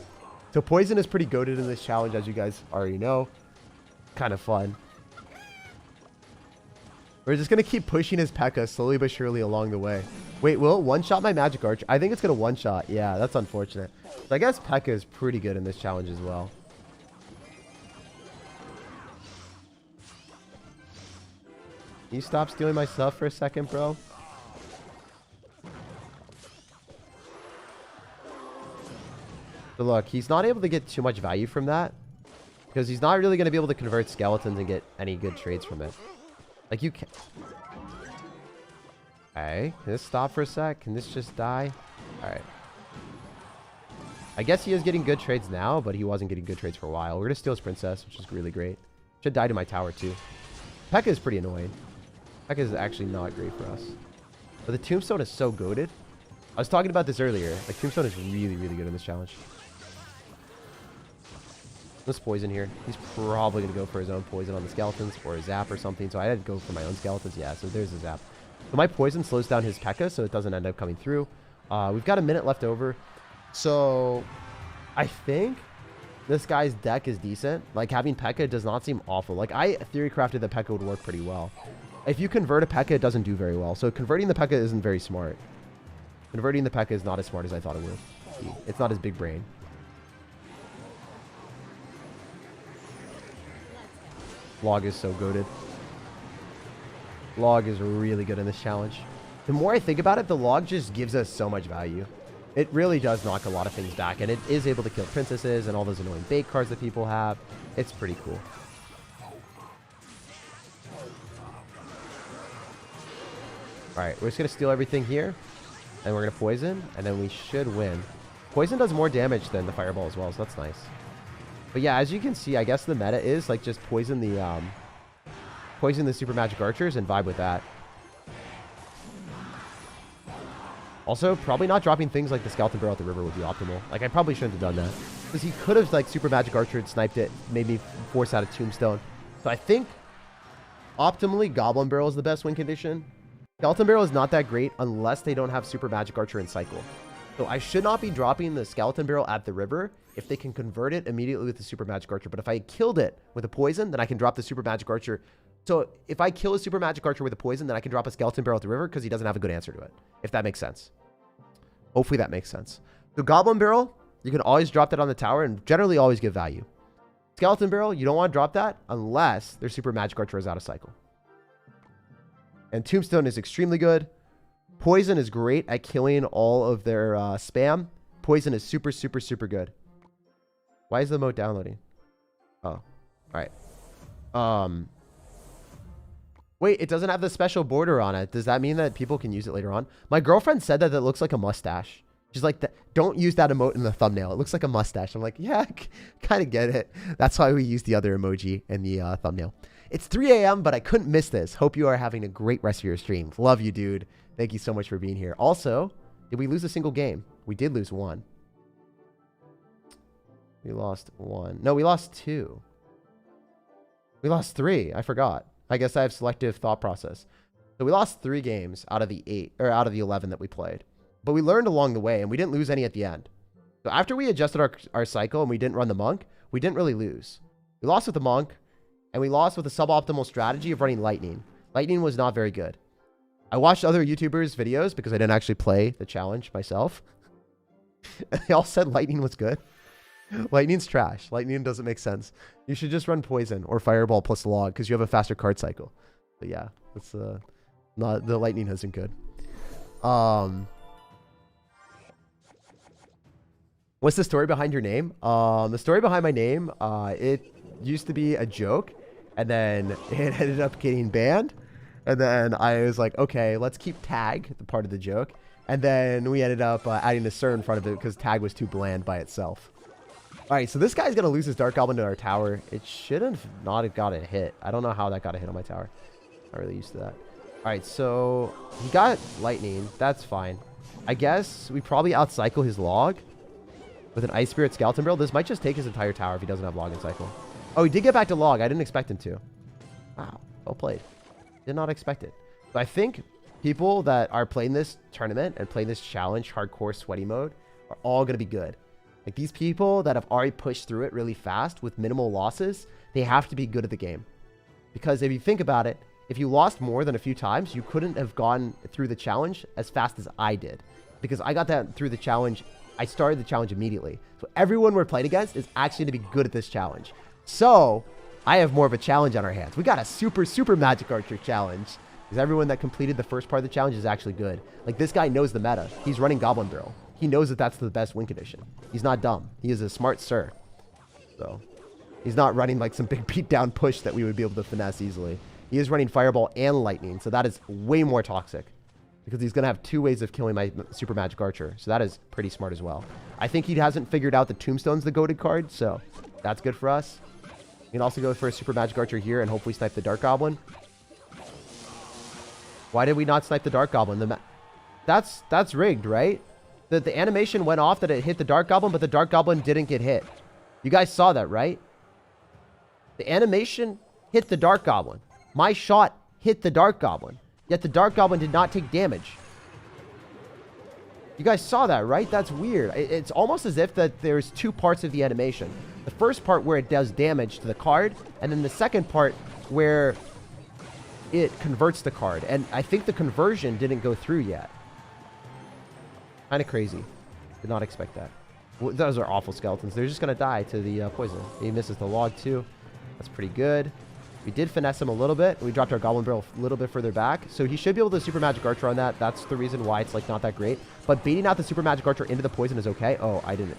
So poison is pretty goated in this challenge, as you guys already know. Kind of fun. We're just going to keep pushing his P.E.K.K.A. slowly but surely along the way. Wait, will it one-shot my Magic Archer? I think it's going to one-shot. Yeah, that's unfortunate. So I guess P.E.K.K.A. is pretty good in this challenge as well. Can you stop stealing my stuff for a second, bro? So look, he's not able to get too much value from that, because he's not really going to be able to convert skeletons and get any good trades from it. Like, you can... Okay, can this stop for a sec? Can this just die? Alright. I guess he is getting good trades now, but he wasn't getting good trades for a while. We're going to steal his princess, which is really great. Should die to my tower, too. P.E.K.K.A. is pretty annoying. P.E.K.K.A. is actually not great for us. But the tombstone is so goated. I was talking about this earlier. Like, tombstone is really, really good in this challenge. This poison here. He's probably going to go for his own poison on the skeletons or a zap or something. So I had to go for my own skeletons. Yeah, so there's a zap. So my poison slows down his P.E.K.K.A. so it doesn't end up coming through. We've got a minute left over. So I think this guy's deck is decent. Like, having P.E.K.K.A. does not seem awful. Like, I theory crafted that P.E.K.K.A. would work pretty well. If you convert a P.E.K.K.A., it doesn't do very well. So converting the P.E.K.K.A. isn't very smart. Converting the P.E.K.K.A. is not as smart as I thought it would be. It's not as big brain. Log is so goated. Log is really good in this challenge. The more I think about it, the log just gives us so much value. It really does knock a lot of things back, and it is able to kill princesses and all those annoying bait cards that people have. It's pretty cool. Alright, we're just going to steal everything here, and we're going to poison, and then we should win. Poison does more damage than the fireball as well, so that's nice. But yeah, as you can see, I guess the meta is like just poison the Super Magic Archers and vibe with that. Also, probably not dropping things like the Skeleton Barrel at the river would be optimal. Like, I probably shouldn't have done that, because he could have like Super Magic Archer and sniped it, made me force out a Tombstone. So I think optimally Goblin Barrel is the best win condition. Skeleton Barrel is not that great unless they don't have Super Magic Archer and Cycle. So I should not be dropping the Skeleton Barrel at the river if they can convert it immediately with the Super Magic Archer. But if I killed it with a poison, then I can drop the Super Magic Archer. So if I kill a Super Magic Archer with a poison, then I can drop a Skeleton Barrel at the river because he doesn't have a good answer to it. If that makes sense. Hopefully that makes sense. So Goblin Barrel, You can always drop that on the tower and generally always give value. Skeleton Barrel, you don't want to drop that unless their Super Magic Archer is out of cycle. And Tombstone is extremely good. Poison is great at killing all of their spam. Poison is super, super, super good. Why is the emote downloading? Oh, all right. Wait, it doesn't have the special border on it. Does that mean that people can use it later on? My girlfriend said that it looks like a mustache. She's like, don't use that emote in the thumbnail. It looks like a mustache. I'm like, yeah, kind of get it. That's why we use the other emoji in the thumbnail. It's 3 a.m., but I couldn't miss this. Hope you are having a great rest of your stream. Love you, dude. Thank you so much for being here. Also, did we lose a single game? We did lose one. We lost one. No, we lost two. We lost three. I forgot. I guess I have selective thought process. So we lost 3 games out of the 8 or out of the 11 that we played. But we learned along the way and we didn't lose any at the end. So after we adjusted our cycle and we didn't run the monk, we didn't really lose. We lost with the monk and we lost with a suboptimal strategy of running lightning. Lightning was not very good. I watched other YouTubers' videos because I didn't actually play the challenge myself. They all said lightning was good. Lightning's trash. Lightning doesn't make sense. You should just run poison or fireball plus log because you have a faster card cycle. But yeah, it's not the lightning isn't good. What's the story behind your name? The story behind my name, it used to be a joke and then it ended up getting banned. And then I was like, okay, let's keep tag, the part of the joke. And then we ended up adding a sir in front of it because tag was too bland by itself. All right, so this guy's going to lose his Dark Goblin to our tower. It should have not have got a hit. I don't know how that got a hit on my tower. Not really used to that. All right, so he got lightning. That's fine. I guess we probably outcycle his log with an Ice Spirit Skeleton Barrel. This might just take his entire tower if he doesn't have log in cycle. Oh, he did get back to log. I didn't expect him to. Wow, well played. Did not expect it. But I think people that are playing this tournament and playing this challenge hardcore sweaty mode are all going to be good. Like these people that have already pushed through it really fast with minimal losses, they have to be good at the game. Because if you think about it, if you lost more than a few times, you couldn't have gone through the challenge as fast as I did. Because I got that through the challenge. I started the challenge immediately. So everyone we're playing against is actually going to be good at this challenge. So I have more of a challenge on our hands. We got a super, super Magic Archer challenge. Because everyone that completed the first part of the challenge is actually good. Like this guy knows the meta. He's running Goblin Barrel. He knows that that's the best win condition. He's not dumb. He is a smart sir. So he's not running like some big beatdown push that we would be able to finesse easily. He is running Fireball and Lightning. So that is way more toxic. Because he's going to have 2 ways of killing my Super Magic Archer. So that is pretty smart as well. I think he hasn't figured out the Tombstone's the goated card. So that's good for us. You can also go for a Super Magic Archer here and hopefully snipe the Dark Goblin. Why did we not snipe the Dark Goblin? That's rigged, right? The animation went off that it hit the Dark Goblin, but the Dark Goblin didn't get hit. You guys saw that, right? The animation hit the Dark Goblin. My shot hit the Dark Goblin. Yet the Dark Goblin did not take damage. You guys saw that, right? That's weird. It's almost as if that there's 2 parts of the animation. The first part where it does damage to the card, and then the second part where it converts the card. And I think the conversion didn't go through yet. Kind of crazy. Did not expect that. Well, those are awful skeletons. They're just going to die to the poison. He misses the log too. That's pretty good. We did finesse him a little bit. We dropped our Goblin Barrel a little bit further back. So he should be able to Super Magic Archer on that. That's the reason why it's like not that great. But baiting out the Super Magic Archer into the poison is okay. Oh, I didn't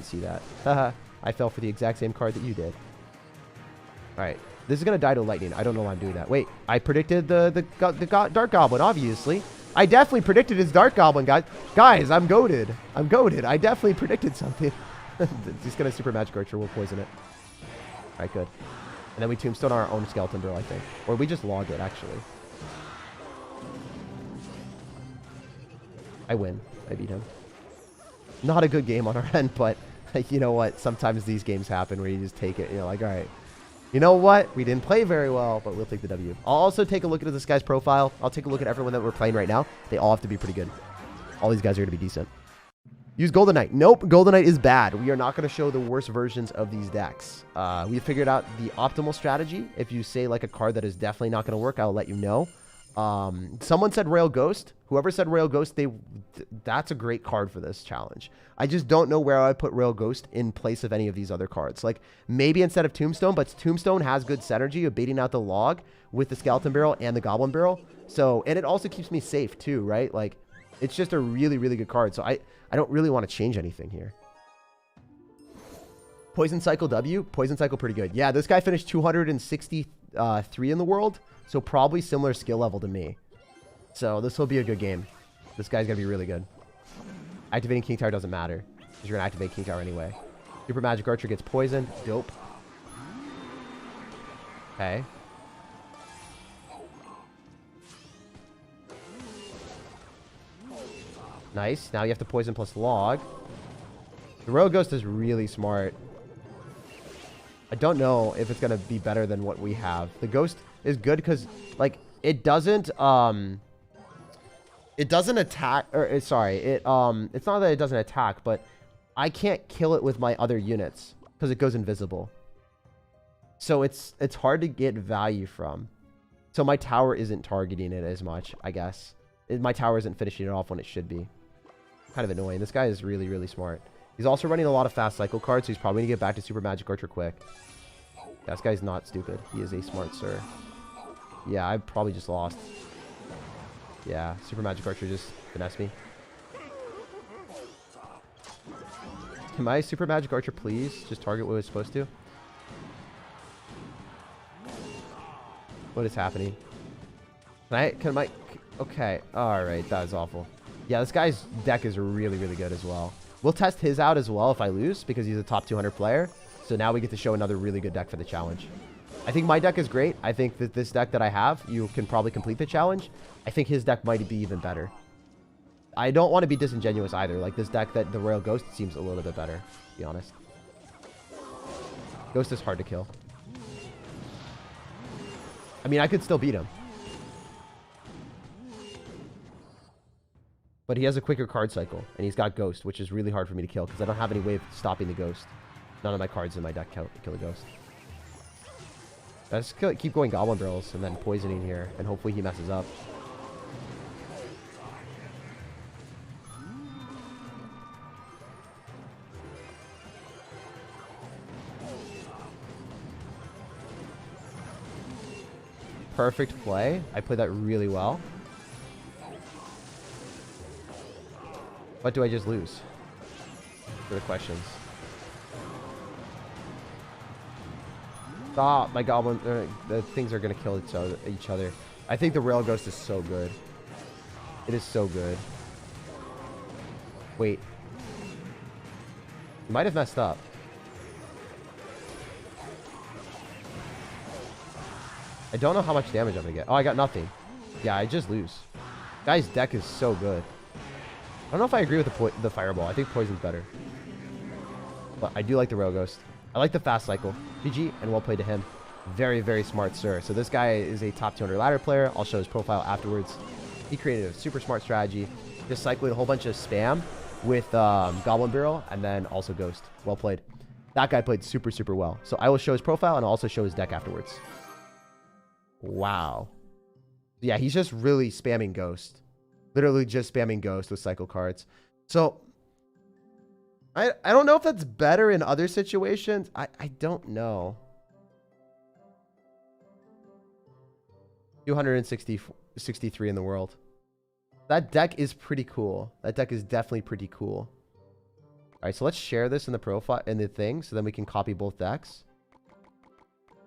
see that. Haha. I fell for the exact same card that you did. All right. This is going to die to lightning. I don't know why I'm doing that. Wait. I predicted the Dark Goblin, obviously. I definitely predicted his Dark Goblin, guys. Guys, I'm goated. I'm goated. I definitely predicted something. He's going to Super Magic Archer. We'll poison it. All right, good. And then we Tombstone our own Skeleton Barrel, I think. Or we just log it, actually. I win. I beat him. Not a good game on our end, but you know what? Sometimes these games happen where you just take it. You're like, all right. You know what? We didn't play very well, but we'll take the W. I'll also take a look at this guy's profile. I'll take a look at everyone that we're playing right now. They all have to be pretty good. All these guys are going to be decent. Use Golden Knight. Nope, Golden Knight is bad. We are not going to show the worst versions of these decks. We figured out the optimal strategy. If you say like a card that is definitely not going to work, I'll let you know. Someone said Royal Ghost. Whoever said Royal Ghost, that's a great card for this challenge. I just don't know where I would put Royal Ghost in place of any of these other cards. Like, maybe instead of Tombstone, but Tombstone has good synergy of baiting out the log with the Skeleton Barrel and the Goblin Barrel. So, and it also keeps me safe too, right? Like, it's just a really, really good card. So I don't really want to change anything here. Poison Cycle W. Poison Cycle pretty good. Yeah, this guy finished 263 in the world. So probably similar skill level to me. So this will be a good game. This guy's going to be really good. Activating King Tower doesn't matter, because you're going to activate King Tower anyway. Super Magic Archer gets poisoned. Dope. Okay. Nice. Now you have to poison plus log. The Royal Ghost is really smart. I don't know if it's going to be better than what we have. The Ghost is good because, like, it doesn't attack, or sorry, it's not that it doesn't attack, but I can't kill it with my other units because it goes invisible. So it's hard to get value from. So my tower isn't targeting it as much, I guess. My tower isn't finishing it off when it should be. Kind of annoying. This guy is really, really smart. He's also running a lot of fast cycle cards, so he's probably going to get back to Super Magic Archer quick. Yeah, this guy's not stupid. He is a smart sir. Yeah, I probably just lost. Yeah, Super Magic Archer just finessed me. Can my Super Magic Archer please just target what it was supposed to? What is happening? Okay, alright, that was awful. Yeah, this guy's deck is really, really good as well. We'll test his out as well if I lose, because he's a top 200 player. So now we get to show another really good deck for the challenge. I think my deck is great. I think that this deck that I have, you can probably complete the challenge. I think his deck might be even better. I don't want to be disingenuous either. Like, this deck that the Royal Ghost seems a little bit better, to be honest. Ghost is hard to kill. I mean, I could still beat him. But he has a quicker card cycle, and he's got Ghost, which is really hard for me to kill, because I don't have any way of stopping the Ghost. None of my cards in my deck count to kill the Ghost. I just keep going Goblin Barrels, and then poisoning here, and hopefully he messes up. Perfect play. I played that really well. What do I just lose? For the questions. Stop, my goblin. The things are gonna kill each other. I think the Royal Ghost is so good. It is so good. Wait. You might have messed up. I don't know how much damage I'm gonna get. Oh, I got nothing. Yeah, I just lose. Guy's deck is so good. I don't know if I agree with the Fireball. I think Poison's better. But I do like the Royal Ghost. I like the fast cycle. GG, and well played to him. Very, very smart sir. So this guy is a top 200 ladder player. I'll show his profile afterwards. He created a super smart strategy. Just cycling a whole bunch of spam with Goblin Barrel and then also Ghost. Well played. That guy played super, super well. So I will show his profile and I'll also show his deck afterwards. Wow. Yeah, he's just really spamming Ghost. Literally just spamming Ghost with cycle cards. So I don't know if that's better in other situations. I don't know. 263 in the world. That deck is pretty cool. That deck is definitely pretty cool. All right, so let's share this in the profile, in the thing, so then we can copy both decks.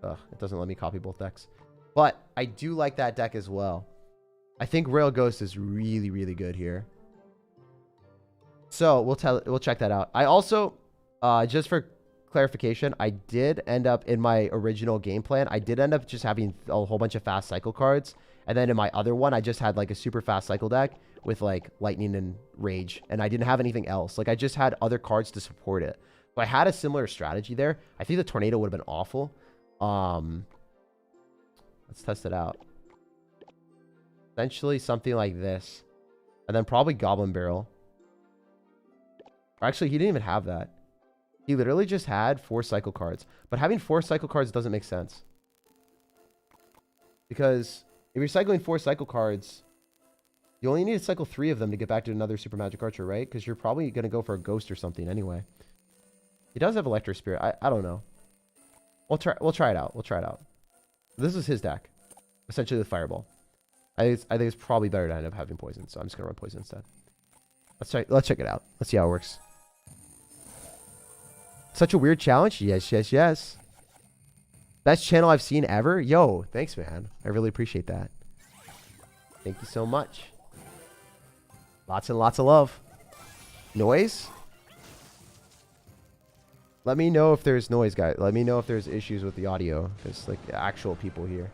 Ugh, it doesn't let me copy both decks. But I do like that deck as well. I think Royal Ghost is really, really good here. So we'll check that out. I also, just for clarification, I did end up in my original game plan. I did end up just having a whole bunch of fast cycle cards. And then in my other one, I just had like a super fast cycle deck with like lightning and rage. And I didn't have anything else. Like I just had other cards to support it. So I had a similar strategy there. I think the tornado would have been awful. Let's test it out. Essentially something like this. And then probably Goblin Barrel. Or actually, he didn't even have that. He literally just had 4 cycle cards. But having 4 cycle cards doesn't make sense. Because If you're cycling 4 cycle cards, you only need to cycle 3 of them to get back to another Super Magic Archer, right? Because you're probably going to go for a ghost or something anyway. He does have Electro Spirit. I don't know. We'll try it out. We'll try it out. This is his deck. Essentially the Fireball. I think it's probably better to end up having Poison, so I'm just going to run Poison instead. Let's check it out. Let's see how it works. Such a weird challenge? Yes, yes, yes. Best channel I've seen ever? Yo, thanks, man. I really appreciate that. Thank you so much. Lots and lots of love. Noise? Let me know if there's noise, guys. Let me know if there's issues with the audio. There's like actual people here.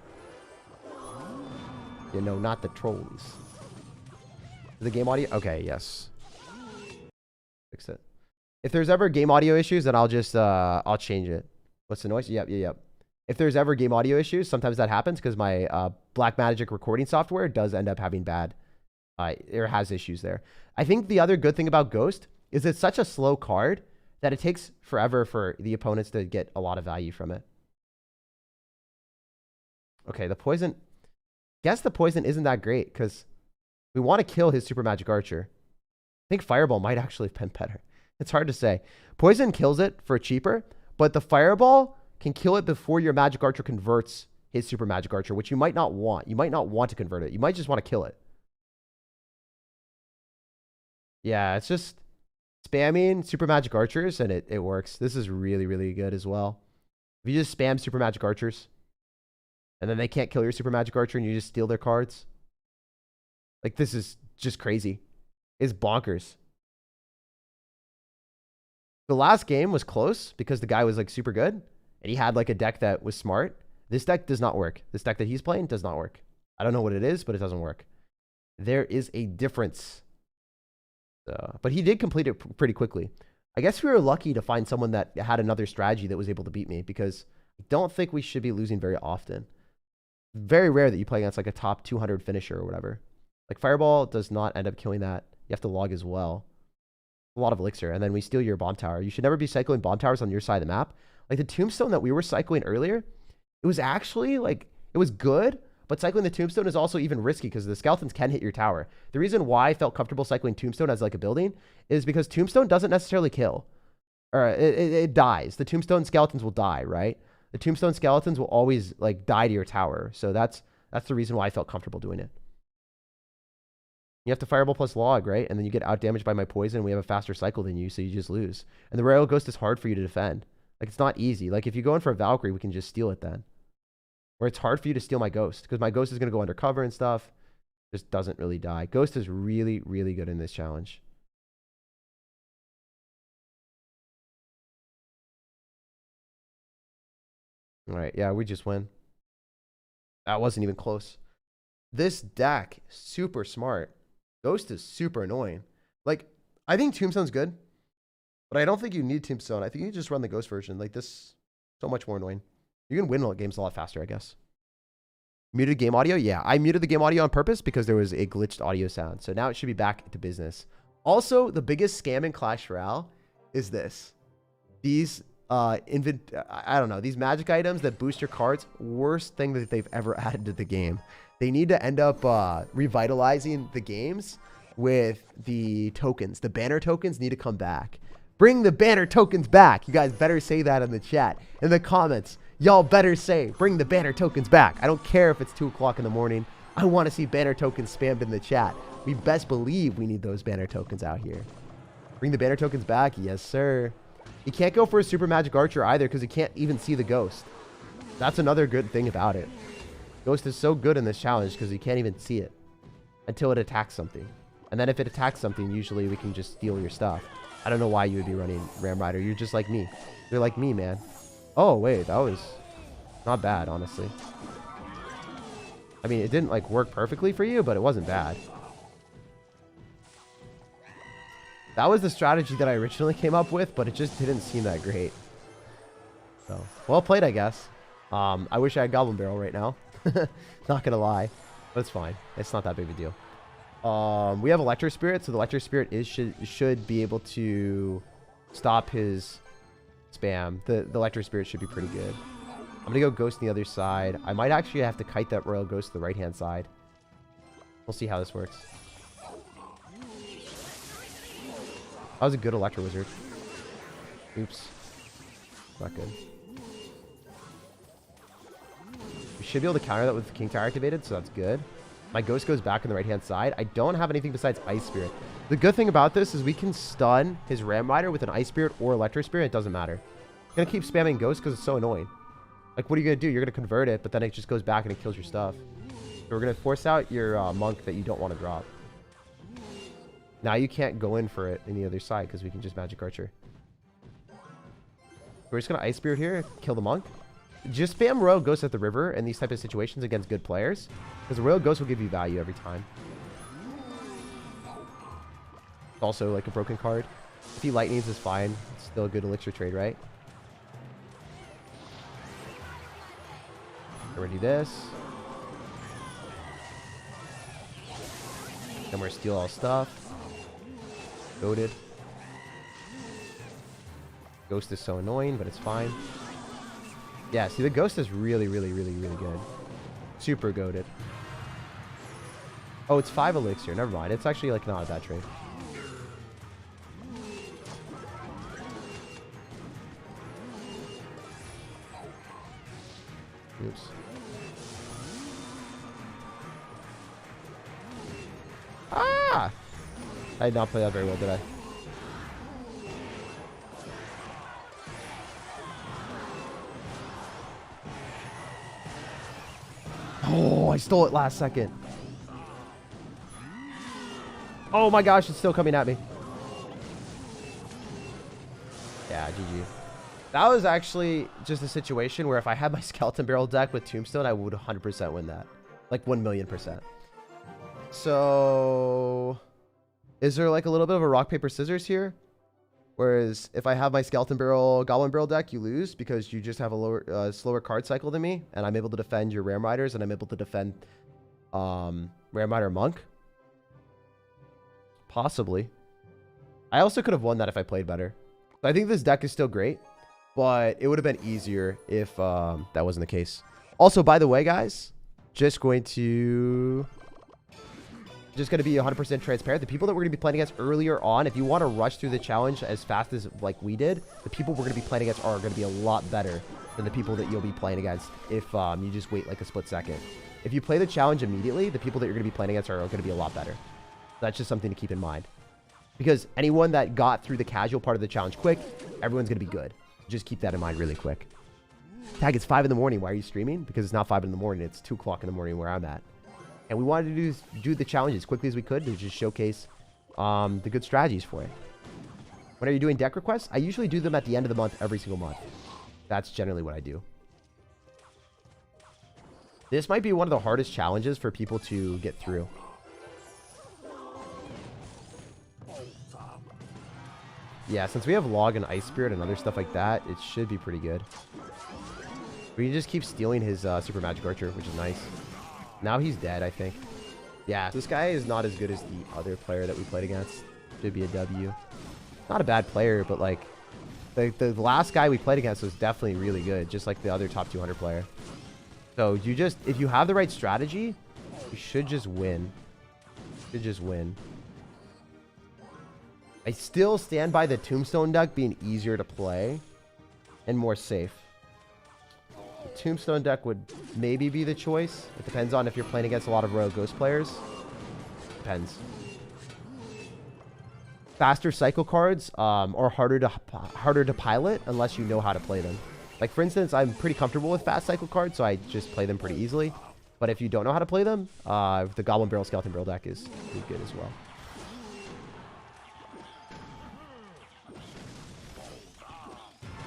You know, not the trolls. The game audio? Okay, yes. Fix it. If there's ever game audio issues, then I'll just, I'll change it. What's the noise? Yep. If there's ever game audio issues, sometimes that happens because my Black Magic recording software does end up having bad, it has issues there. I think the other good thing about Ghost is it's such a slow card that it takes forever for the opponents to get a lot of value from it. Okay, the poison. Guess the poison isn't that great because we want to kill his Super Magic Archer. I think Fireball might actually have been better. It's hard to say. Poison kills it for cheaper, but the Fireball can kill it before your Magic Archer converts his Super Magic Archer, which you might not want. You might not want to convert it. You might just want to kill it. Yeah, it's just spamming Super Magic Archers, and it works. This is really, really good as well. If you just spam Super Magic Archers, and then they can't kill your Super Magic Archer, and you just steal their cards. Like, this is just crazy. It's bonkers. The last game was close because the guy was, like, super good, and he had, like, a deck that was smart. This deck does not work. This deck that he's playing does not work. I don't know what it is, but it doesn't work. There is a difference. But he did complete it pretty quickly. I guess we were lucky to find someone that had another strategy that was able to beat me because I don't think we should be losing very often. Very rare that you play against like a top 200 finisher or whatever. Like Fireball does not end up killing that. You have to log as well. A lot of elixir. And then we steal your bomb tower. You should never be cycling bomb towers on your side of the map. Like the tombstone that we were cycling earlier, it was actually like, it was good. But cycling the tombstone is also even risky because the skeletons can hit your tower. The reason why I felt comfortable cycling tombstone as like a building is because tombstone doesn't necessarily kill. Or it dies. The tombstone skeletons will die, right? The tombstone skeletons will always like die to your tower. So that's the reason why I felt comfortable doing it. You have to Fireball plus log, right? And then you get out damaged by my poison. We have a faster cycle than you, so you just lose. And the Royale Ghost is hard for you to defend. Like it's not easy. Like if you go in for a Valkyrie, we can just steal it then. Or it's hard for you to steal my Ghost because my Ghost is going to go undercover and stuff. Just doesn't really die. Ghost is really, really good in this challenge. All right. Yeah, we just win. That wasn't even close. This deck, super smart. Ghost is super annoying. Like, I think Tombstone's good, but I don't think you need Tombstone. I think you just run the Ghost version. Like, this so much more annoying. You can win games a lot faster, I guess. Muted game audio? Yeah, I muted the game audio on purpose because there was a glitched audio sound. So now it should be back to business. Also, the biggest scam in Clash Royale is this. These, I don't know, these magic items that boost your cards, worst thing that they've ever added to the game. They need to end up revitalizing the games with the tokens. The banner tokens need to come back. Bring the banner tokens back. You guys better say that in the chat, in the comments. Y'all better say, bring the banner tokens back. I don't care if it's 2 o'clock in the morning. I want to see banner tokens spammed in the chat. We best believe we need those banner tokens out here. Bring the banner tokens back. Yes, sir. You can't go for a Super Magic Archer either because you can't even see the Ghost. That's another good thing about it. Ghost is so good in this challenge because you can't even see it until it attacks something. And then if it attacks something, usually we can just steal your stuff. I don't know why you would be running Ram Rider. You're just like me. You're like me, man. Oh, wait. That was not bad, honestly. I mean, it didn't, like, work perfectly for you, but it wasn't bad. That was the strategy that I originally came up with, but it just didn't seem that great. So, well played, I guess. I wish I had Goblin Barrel right now. Not gonna lie. But it's fine. It's not that big of a deal. We have Electro Spirit, so the Electro Spirit should be able to stop his spam. The Electro Spirit should be pretty good. I'm gonna go Ghost on the other side. I might actually have to kite that Royal Ghost to the right-hand side. We'll see how this works. That was a good Electro Wizard. Oops. Not good. We should be able to counter that with King Tower activated, so that's good. My Ghost goes back on the right-hand side. I don't have anything besides Ice Spirit. The good thing about this is we can stun his Ram Rider with an Ice Spirit or Electro Spirit. It doesn't matter. I'm going to keep spamming Ghost because it's so annoying. Like, what are you going to do? You're going to convert it, but then it just goes back and it kills your stuff. So we're going to force out your Monk that you don't want to drop. Now you can't go in for it in the other side because we can just Magic Archer. We're just going to Ice Spirit here, kill the Monk. Just spam Royal Ghost at the river in these type of situations against good players. Because the Royal Ghost will give you value every time. Also like a broken card. If he Lightnings is fine. It's still a good elixir trade, right? We're going to do this. Then we're going to steal all stuff. Goated. Ghost is so annoying, but it's fine. Yeah, see, the Ghost is really, really, really, really good. Super goated. Oh, it's 5 elixir. Never mind. It's actually, like, not a bad trade. Oops. Ah! I did not play that very well, did I? Oh, I stole it last second. Oh my gosh, it's still coming at me. Yeah, GG. That was actually just a situation where if I had my Skeleton Barrel deck with Tombstone, I would 100% win that. Like 1,000,000%. So, is there like a little bit of a rock, paper, scissors here? Whereas if I have my Skeleton Barrel, Goblin Barrel deck, you lose because you just have a lower, slower card cycle than me, and I'm able to defend your Ram Riders, and I'm able to defend Ram Rider Monk. Possibly. I also could have won that if I played better. So I think this deck is still great, but it would have been easier if that wasn't the case. Also, by the way, guys, just going to be 100% transparent. The people that we're going to be playing against earlier on, if you want to rush through the challenge as fast as like we did, the people we're going to be playing against are going to be a lot better than the people that you'll be playing against if you just wait like a split second. If you play the challenge immediately, the people that you're going to be playing against are going to be a lot better. That's just something to keep in mind. Because anyone that got through the casual part of the challenge quick, everyone's going to be good. Just keep that in mind really quick. Tag, it's 5 in the morning. Why are you streaming? Because it's not 5 in the morning. It's 2 o'clock in the morning where I'm at. And we wanted to do the challenge as quickly as we could to just showcase the good strategies for it. When are you doing deck requests? I usually do them at the end of the month, every single month. That's generally what I do. This might be one of the hardest challenges for people to get through. Yeah, since we have Log and Ice Spirit and other stuff like that, it should be pretty good. We can just keep stealing his Super Magic Archer, which is nice. Now he's dead, I think. Yeah, this guy is not as good as the other player that we played against. Should be a W. Not a bad player, but like the last guy we played against was definitely really good, just like the other top 200 player. So you just, if you have the right strategy, you should just win. You should just win. I still stand by the Tombstone deck being easier to play and more safe. The Tombstone deck would maybe be the choice. It depends on if you're playing against a lot of Royal Ghost players. Depends. Faster cycle cards are harder to pilot unless you know how to play them. Like, for instance, I'm pretty comfortable with fast cycle cards, so I just play them pretty easily. But if you don't know how to play them, the Goblin Barrel, Skeleton Barrel deck is pretty good as well.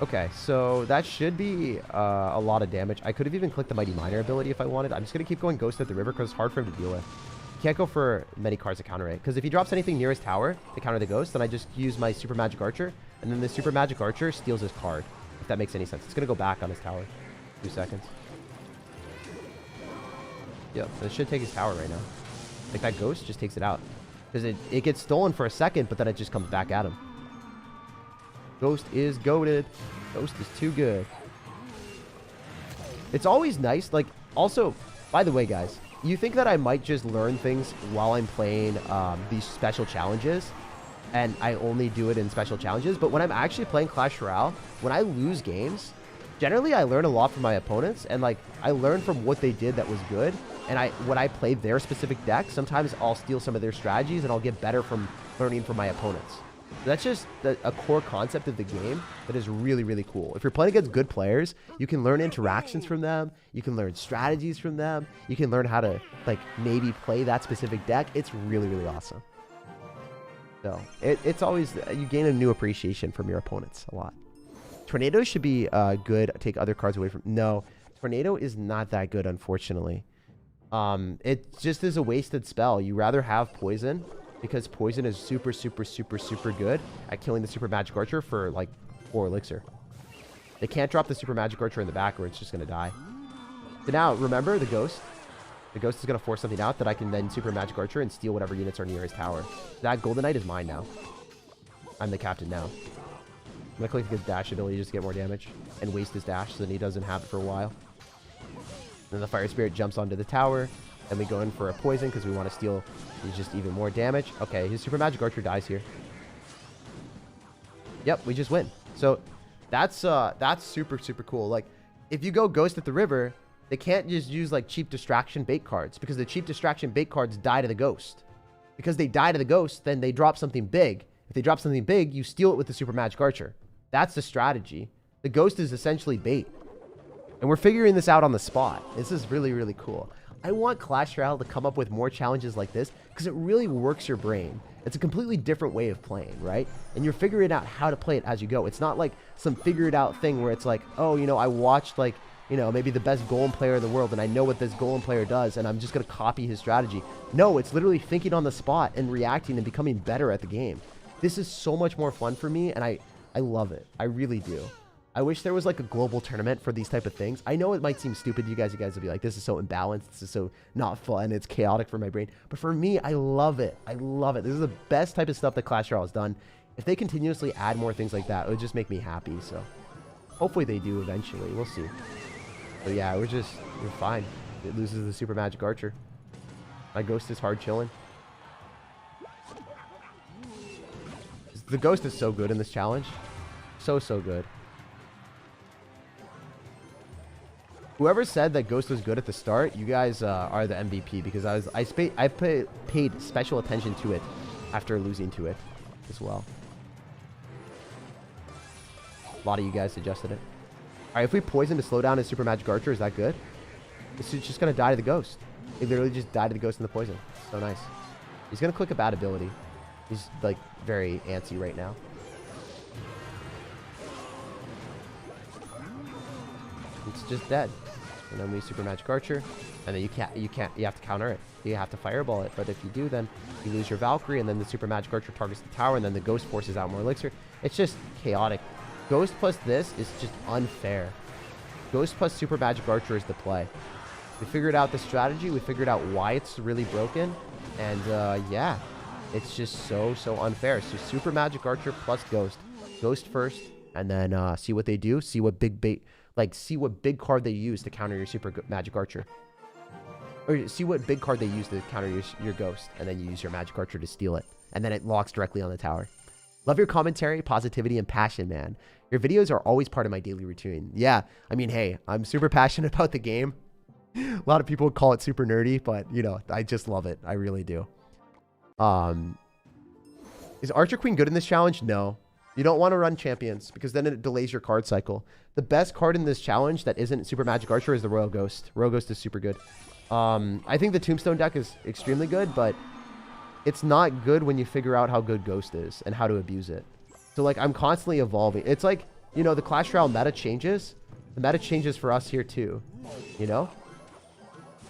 Okay, so that should be a lot of damage. I could have even clicked the Mighty Miner ability if I wanted. I'm just going to keep going Ghost at the river because it's hard for him to deal with. You can't go for many cards to counter it. Because if he drops anything near his tower to counter the Ghost, then I just use my Super Magic Archer. And then the Super Magic Archer steals his card. If that makes any sense. It's going to go back on his tower. 2 seconds. Yep, it should take his tower right now. Like, that Ghost just takes it out. Because it gets stolen for a second, but then it just comes back at him. Ghost is goated. Ghost is too good. It's always nice. Like, also, by the way, guys, you think that I might just learn things while I'm playing these special challenges, and I only do it in special challenges, but when I'm actually playing Clash Royale, when I lose games, generally I learn a lot from my opponents, and like I learn from what they did that was good, and when I play their specific deck, sometimes I'll steal some of their strategies and I'll get better from learning from my opponents. So that's just a core concept of the game that is really, really cool. If you're playing against good players, you can learn interactions from them. You can learn strategies from them. You can learn how to, like, maybe play that specific deck. It's really, really awesome. So it's always, you gain a new appreciation from your opponents a lot. Tornado should be good. Take other cards away from... No, Tornado is not that good, unfortunately. It just is a wasted spell. You rather have Poison, because Poison is super, super, super, super good at killing the Super Magic Archer for, like, 4 elixir. They can't drop the Super Magic Archer in the back or it's just going to die. So now, remember the Ghost? The Ghost is going to force something out that I can then Super Magic Archer and steal whatever units are near his tower. That Golden Knight is mine now. I'm the captain now. I'm going to click his dash ability just to get more damage and waste his dash so that he doesn't have it for a while. Then the Fire Spirit jumps onto the tower. And we go in for a Poison because we want to steal just even more damage. Okay, his Super Magic Archer dies here. Yep, we just win. So that's super, super cool. Like, if you go Ghost at the river, they can't just use like cheap distraction bait cards, because the cheap distraction bait cards die to the Ghost. Because they die to the Ghost, then they drop something big. If they drop something big, you steal it with the Super Magic Archer. That's the strategy. The Ghost is essentially bait. And we're figuring this out on the spot. This is really, really cool. I want Clash Royale to come up with more challenges like this because it really works your brain. It's a completely different way of playing, right? And you're figuring out how to play it as you go. It's not like some figured out thing where it's like, oh, you know, I watched like, you know, maybe the best golem player in the world and I know what this golem player does and I'm just going to copy his strategy. No, it's literally thinking on the spot and reacting and becoming better at the game. This is so much more fun for me and I love it. I really do. I wish there was like a global tournament for these type of things. I know it might seem stupid to you guys. You guys will be like, this is so imbalanced. This is so not fun. It's chaotic for my brain. But for me, I love it. I love it. This is the best type of stuff that Clash Royale has done. If they continuously add more things like that, it would just make me happy. So hopefully they do eventually. We'll see. But yeah, we're fine. It loses the Super Magic Archer. My Ghost is hard chilling. The Ghost is so good in this challenge. So, so good. Whoever said that Ghost was good at the start, you guys are the MVP, because I paid special attention to it after losing to it as well. A lot of you guys suggested it. All right, if we Poison to slow down his Super Magic Archer, is that good? It's just going to die to the Ghost. It literally just died to the Ghost and the Poison. So nice. He's going to click a bad ability. He's like very antsy right now. It's just dead. And then we Super Magic Archer, and then you have to counter it. You have to fireball it. But if you do, then you lose your Valkyrie, and then the Super Magic Archer targets the tower, and then the Ghost forces out more elixir. It's just chaotic. Ghost plus this is just unfair. Ghost plus Super Magic Archer is the play. We figured out the strategy. We figured out why it's really broken, and yeah, it's just so unfair. So Super Magic Archer plus Ghost. Ghost first, and then see what they do. See what big bait. Like, see what big card they use to counter your Super Magic Archer. Or see what big card they use to counter your Ghost. And then you use your Magic Archer to steal it. And then it locks directly on the tower. Love your commentary, positivity, and passion, man. Your videos are always part of my daily routine. Yeah, I mean, hey, I'm super passionate about the game. A lot of people call it super nerdy, but, you know, I just love it. I really do. Is Archer Queen good in this challenge? No. You don't want to run champions because then it delays your card cycle. The best card in this challenge that isn't Super Magic Archer is the Royal Ghost. Royal Ghost is super good. I think the Tombstone deck is extremely good, but it's not good when you figure out how good Ghost is and how to abuse it. So, like, I'm constantly evolving. It's like, you know, the Clash Royale meta changes. The meta changes for us here too, you know?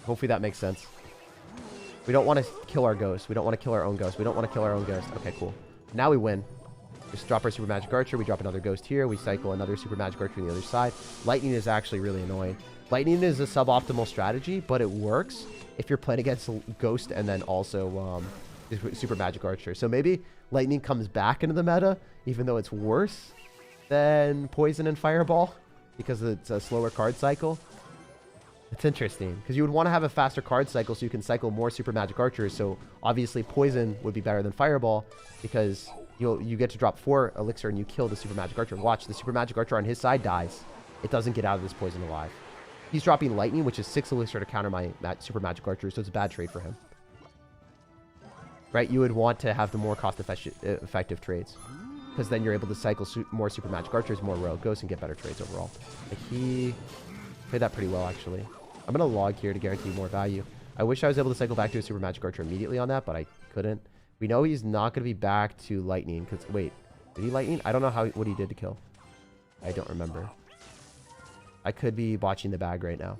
Hopefully that makes sense. We don't want to kill our Ghost. We don't want to kill our own Ghost. We don't want to kill our own Ghost. Okay, cool. Now we win. Just drop our Super Magic Archer. We drop another Ghost here. We cycle another Super Magic Archer on the other side. Lightning is actually really annoying. Lightning is a suboptimal strategy, but it works if you're playing against Ghost and then also Super Magic Archer. So maybe Lightning comes back into the meta, even though it's worse than Poison and Fireball because it's a slower card cycle. It's interesting because you would want to have a faster card cycle so you can cycle more super magic archers. So obviously poison would be better than fireball because you get to drop 4 elixir and you kill the super magic archer. Watch, the super magic archer on his side dies. It doesn't get out of this poison alive. He's dropping lightning, which is 6 elixir to counter my super magic archer, so it's a bad trade for him. Right? You would want to have the more cost-effective trades because then you're able to cycle more super magic archers, more royal ghosts, and get better trades overall. Like he played that pretty well, actually. I'm going to log here to guarantee more value. I wish I was able to cycle back to a super magic archer immediately on that, but I couldn't. We know he's not going to be back to lightning because, wait, did he lightning? I don't know what he did to kill. I don't remember. I could be watching the bag right now.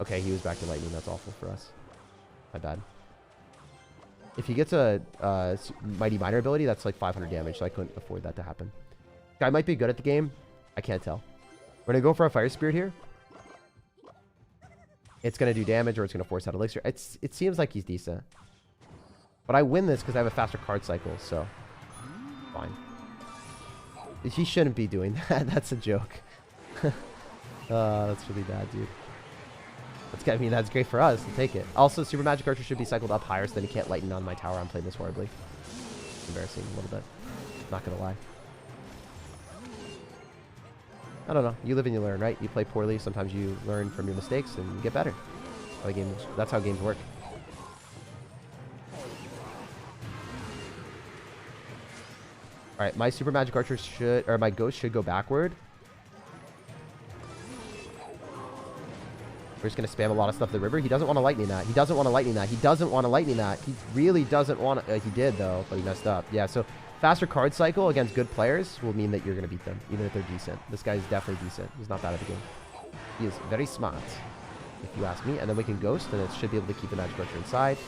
Okay, he was back to lightning. That's awful for us. My bad. If he gets a mighty miner ability, that's like 500 damage, so I couldn't afford that to happen. Guy might be good at the game. I can't tell. We're going to go for a fire spirit here. It's going to do damage or it's going to force out elixir. It seems like he's decent. But I win this because I have a faster card cycle, so fine. He shouldn't be doing that. That's a joke. That's really bad, dude. I mean, that's great for us to take it. Also, super magic archer should be cycled up higher so then he can't lighten on my tower. I'm playing this horribly. It's embarrassing a little bit. Not going to lie. I don't know. You live and you learn, right? You play poorly. Sometimes you learn from your mistakes and you get better. That's how games work. All right, my super magic archer my ghost should go backward. We're just going to spam a lot of stuff to the river. He doesn't want to lightning that. He doesn't want to lightning that. He doesn't want to lightning that. He really doesn't want to. He did, though, but he messed up. Yeah, so faster card cycle against good players will mean that you're going to beat them, even if they're decent. This guy is definitely decent. He's not bad at the game. He is very smart, if you ask me. And then we can ghost, and it should be able to keep the magic archer inside.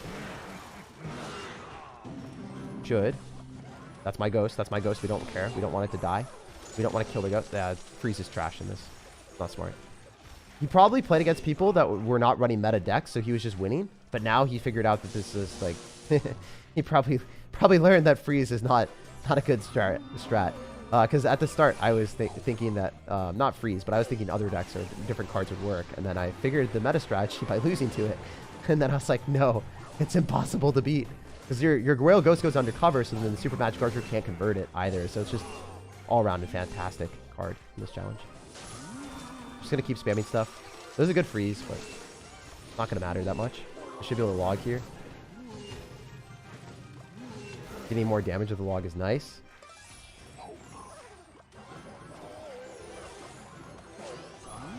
Should. That's my ghost. That's my ghost. We don't care. We don't want it to die. We don't want to kill the ghost. Freeze is trash in this. It's not smart. He probably played against people that were not running meta decks, so he was just winning. But now he figured out that this is like... he probably learned that freeze is not a good strat. Because at the start, I was thinking that... not freeze, but I was thinking other decks or different cards would work. And then I figured the meta strategy by losing to it. And then I was like, no, it's impossible to beat. Because your Royal Ghost goes undercover, so then the Super Magic Archer can't convert it either. So it's just all around a fantastic card in this challenge. Just going to keep spamming stuff. This is a good freeze, but not going to matter that much. I should be able to log here. Getting more damage with the log is nice.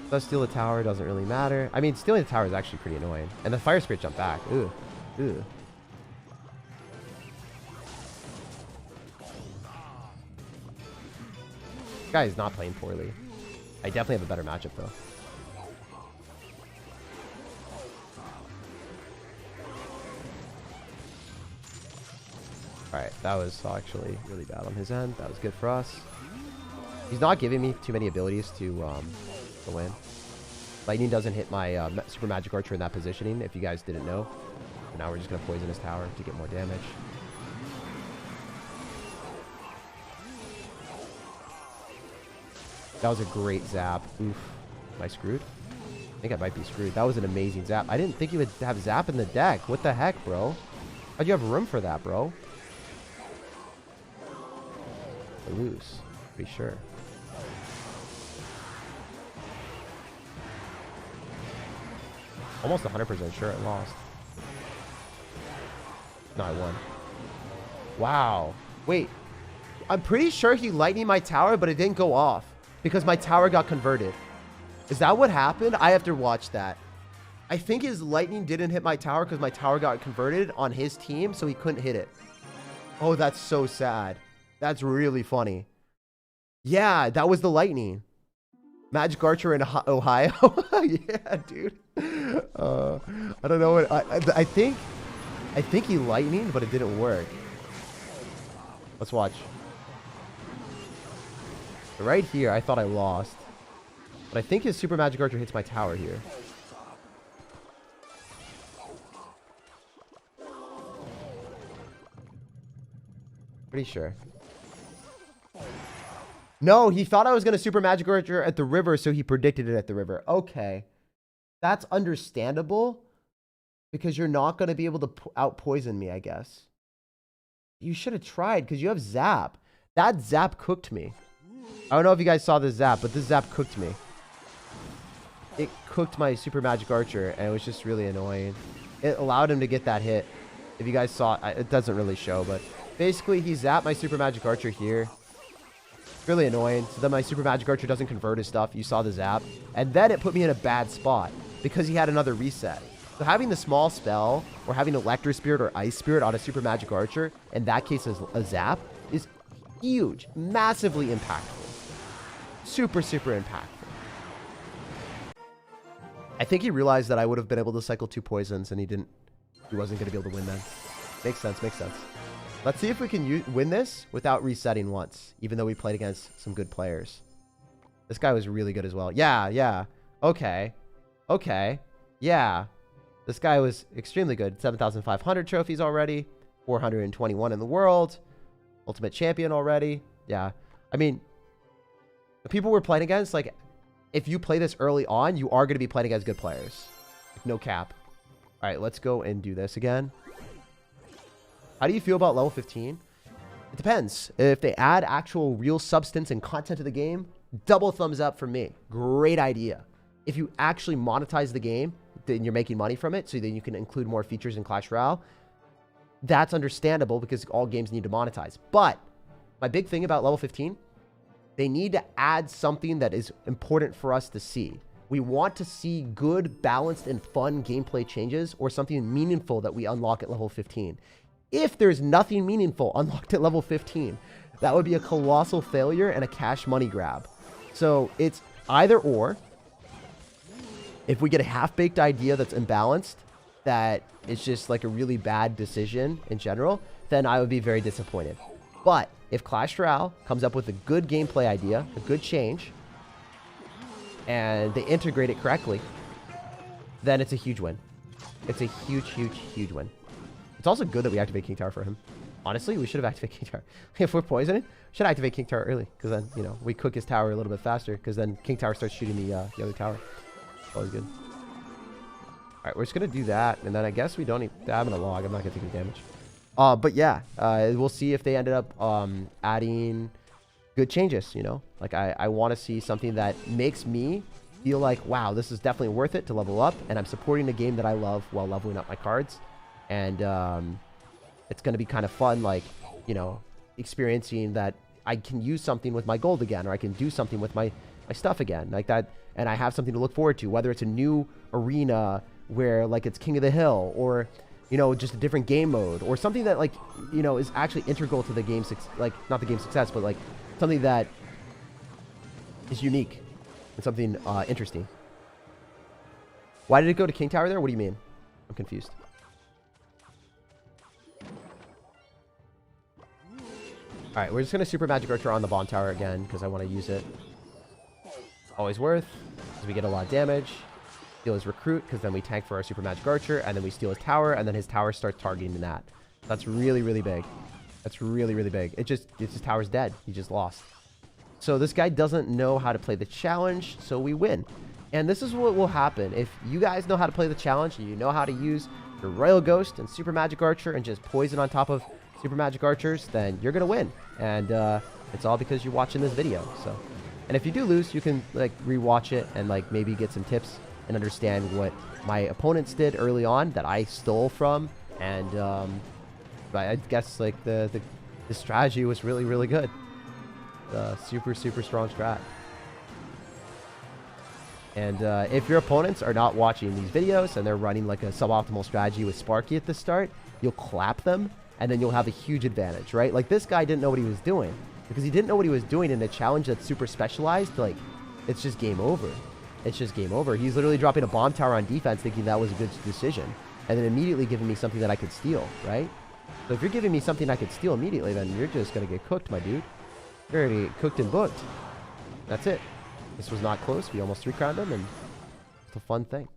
Does steal the tower, doesn't really matter. I mean, stealing the tower is actually pretty annoying. And the fire spirit jumped back. Ooh. Ooh. This guy is not playing poorly. I definitely have a better matchup, though. Alright, that was actually really bad on his end. That was good for us. He's not giving me too many abilities to win. Lightning doesn't hit my Super Magic Archer in that positioning, if you guys didn't know. And now we're just going to poison his tower to get more damage. That was a great zap. Oof. Am I screwed? I think I might be screwed. That was an amazing zap. I didn't think you would have zap in the deck. What the heck, bro? How'd you have room for that, bro? I lose. Pretty sure. Almost 100% sure I lost. No, I won. Wow. Wait. I'm pretty sure he lightning my tower, but it didn't go off. Because my tower got converted. Is that what happened? I have to watch that. I think his lightning didn't hit my tower because my tower got converted on his team, so he couldn't hit it. Oh, that's so sad. That's really funny. Yeah, that was the lightning. Magic Archer in Ohio. Yeah, dude. I don't know what I think he lightning, but it didn't work. Let's watch. Right here, I thought I lost. But I think his Super Magic Archer hits my tower here. Pretty sure. No, he thought I was going to Super Magic Archer at the river, so he predicted it at the river. Okay. That's understandable because you're not going to be able to out-poison me, I guess. You should have tried because you have Zap. That Zap cooked me. I don't know if you guys saw this Zap, but this Zap cooked me. It cooked my Super Magic Archer, and it was just really annoying. It allowed him to get that hit. If you guys saw it, it doesn't really show, but basically he zapped my Super Magic Archer here. Really annoying. So then my Super Magic Archer doesn't convert his stuff. You saw the zap. And then it put me in a bad spot because he had another reset. So having the small spell or having Electro Spirit or Ice Spirit on a Super Magic Archer, in that case a zap, is huge. Massively impactful. Super, super impactful. I think he realized that I would have been able to cycle 2 poisons and he wasn't going to be able to win then. Makes sense, makes sense. Let's see if we can win this without resetting once, even though we played against some good players. This guy was really good as well. Yeah. Okay. Yeah. This guy was extremely good. 7,500 trophies already. 421 in the world. Ultimate champion already. Yeah. I mean, the people we're playing against, like, if you play this early on, you are going to be playing against good players. Like, no cap. All right, let's go and do this again. How do you feel about level 15? It depends. If they add actual real substance and content to the game, double thumbs up for me. Great idea. If you actually monetize the game, then you're making money from it, so then you can include more features in Clash Royale. That's understandable because all games need to monetize. But my big thing about level 15, they need to add something that is important for us to see. We want to see good, balanced, and fun gameplay changes or something meaningful that we unlock at level 15. If there's nothing meaningful unlocked at level 15, that would be a colossal failure and a cash money grab. So it's either or. If we get a half-baked idea that's imbalanced, that it's just like a really bad decision in general, then I would be very disappointed. But if Clash Royale comes up with a good gameplay idea, a good change, and they integrate it correctly, then it's a huge win. It's a huge win. It's also good that we activate King Tower for him. Honestly, we should have activated King Tower. If we're poisoning, we should activate King Tower early, because then, you know, we cook his tower a little bit faster, because then King Tower starts shooting the other tower. Always good. All right, we're just going to do that, and then I guess we don't need... I'm going to log. I'm not going to take any damage. But yeah, we'll see if they ended up adding good changes, you know? Like, I want to see something that makes me feel like, wow, this is definitely worth it to level up, and I'm supporting a game that I love while leveling up my cards. And it's going to be kind of fun, like, you know, experiencing that I can use something with my gold again, or I can do something with my stuff again, like that. And I have something to look forward to, whether it's a new arena where, like, it's King of the Hill, or, you know, just a different game mode, or something that, like, you know, is actually integral to the game's, like, not the game's success, but, like, something that is unique and something interesting. Why did it go to King Tower there? What do you mean? I'm confused. All right, we're just going to Super Magic Archer on the bomb tower again because I want to use it. Always worth, because we get a lot of damage. Steal his recruit, because then we tank for our Super Magic Archer, and then we steal his tower, and then his tower starts targeting that. That's really, really big. That's really, really big. His tower's dead. He just lost. So this guy doesn't know how to play the challenge, so we win. And this is what will happen. If you guys know how to play the challenge, and you know how to use your Royal Ghost and Super Magic Archer and just poison on top of Super Magic Archers, then you're going to win. And it's all because you're watching this video. So, and if you do lose, you can, like, rewatch it and, like, maybe get some tips and understand what my opponents did early on that I stole from. And I guess, like, the strategy was really, really good. Super, super strong strat. And if your opponents are not watching these videos and they're running, like, a suboptimal strategy with Sparky at the start, you'll clap them, and then you'll have a huge advantage, right? Like, this guy didn't know what he was doing. Because he didn't know what he was doing in a challenge that's super specialized, like, it's just game over. It's just game over. He's literally dropping a bomb tower on defense thinking that was a good decision. And then immediately giving me something that I could steal, right? So if you're giving me something I could steal immediately, then you're just going to get cooked, my dude. You're going to get cooked and booked. That's it. This was not close. We almost 3-crowned him, and it's a fun thing.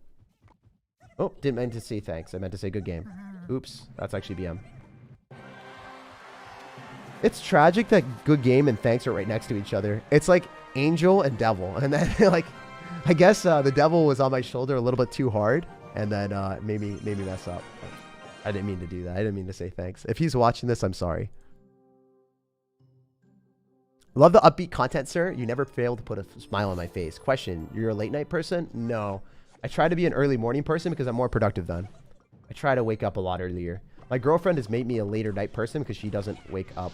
Oh, didn't mean to say thanks. I meant to say good game. Oops. That's actually BM. It's tragic that good game and thanks are right next to each other. It's like angel and devil. And then, like, I guess the devil was on my shoulder a little bit too hard, and then made me mess up. I didn't mean to do that. I didn't mean to say thanks. If he's watching this, I'm sorry. Love the upbeat content, sir. You never fail to put a smile on my face. Question, you're a late night person? No. I try to be an early morning person because I'm more productive then. I try to wake up a lot earlier. My girlfriend has made me a later night person because she doesn't wake up,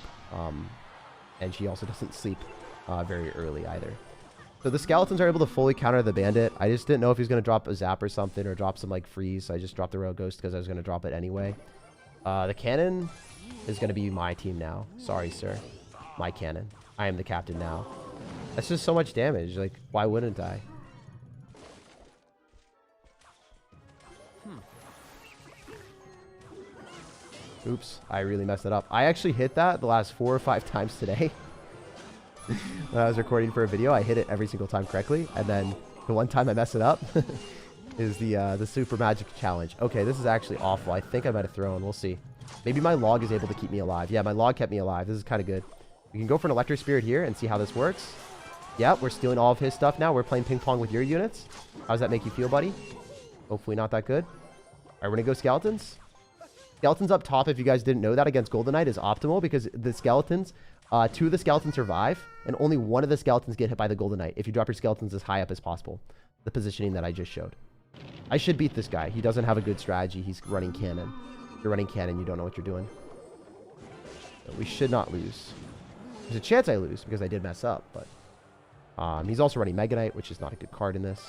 and she also doesn't sleep very early either. So the skeletons are able to fully counter the bandit. I just didn't know if he was going to drop a zap or something or drop some like freeze. So I just dropped the Royal Ghost because I was going to drop it anyway. The cannon is going to be my team now. Sorry, sir. My cannon. I am the captain now. That's just so much damage. Like, why wouldn't I? Oops, I really messed it up. I actually hit that the last 4 or 5 times today. When I was recording for a video, I hit it every single time correctly. And then the one time I mess it up is the super magic challenge. Okay, this is actually awful. I think I might have thrown. We'll see. Maybe my log is able to keep me alive. Yeah, my log kept me alive. This is kind of good. We can go for an electric spirit here and see how this works. Yeah, we're stealing all of his stuff now. We're playing ping pong with your units. How does that make you feel, buddy? Hopefully not that good. All right, we're going to go skeletons. Skeletons up top, if you guys didn't know that, against Golden Knight is optimal because the skeletons, 2 of the skeletons survive, and only 1 of the skeletons get hit by the Golden Knight if you drop your skeletons as high up as possible. The positioning that I just showed. I should beat this guy. He doesn't have a good strategy. He's running cannon. If you're running cannon, you don't know what you're doing. So we should not lose. There's a chance I lose because I did mess up, but he's also running Mega Knight, which is not a good card in this.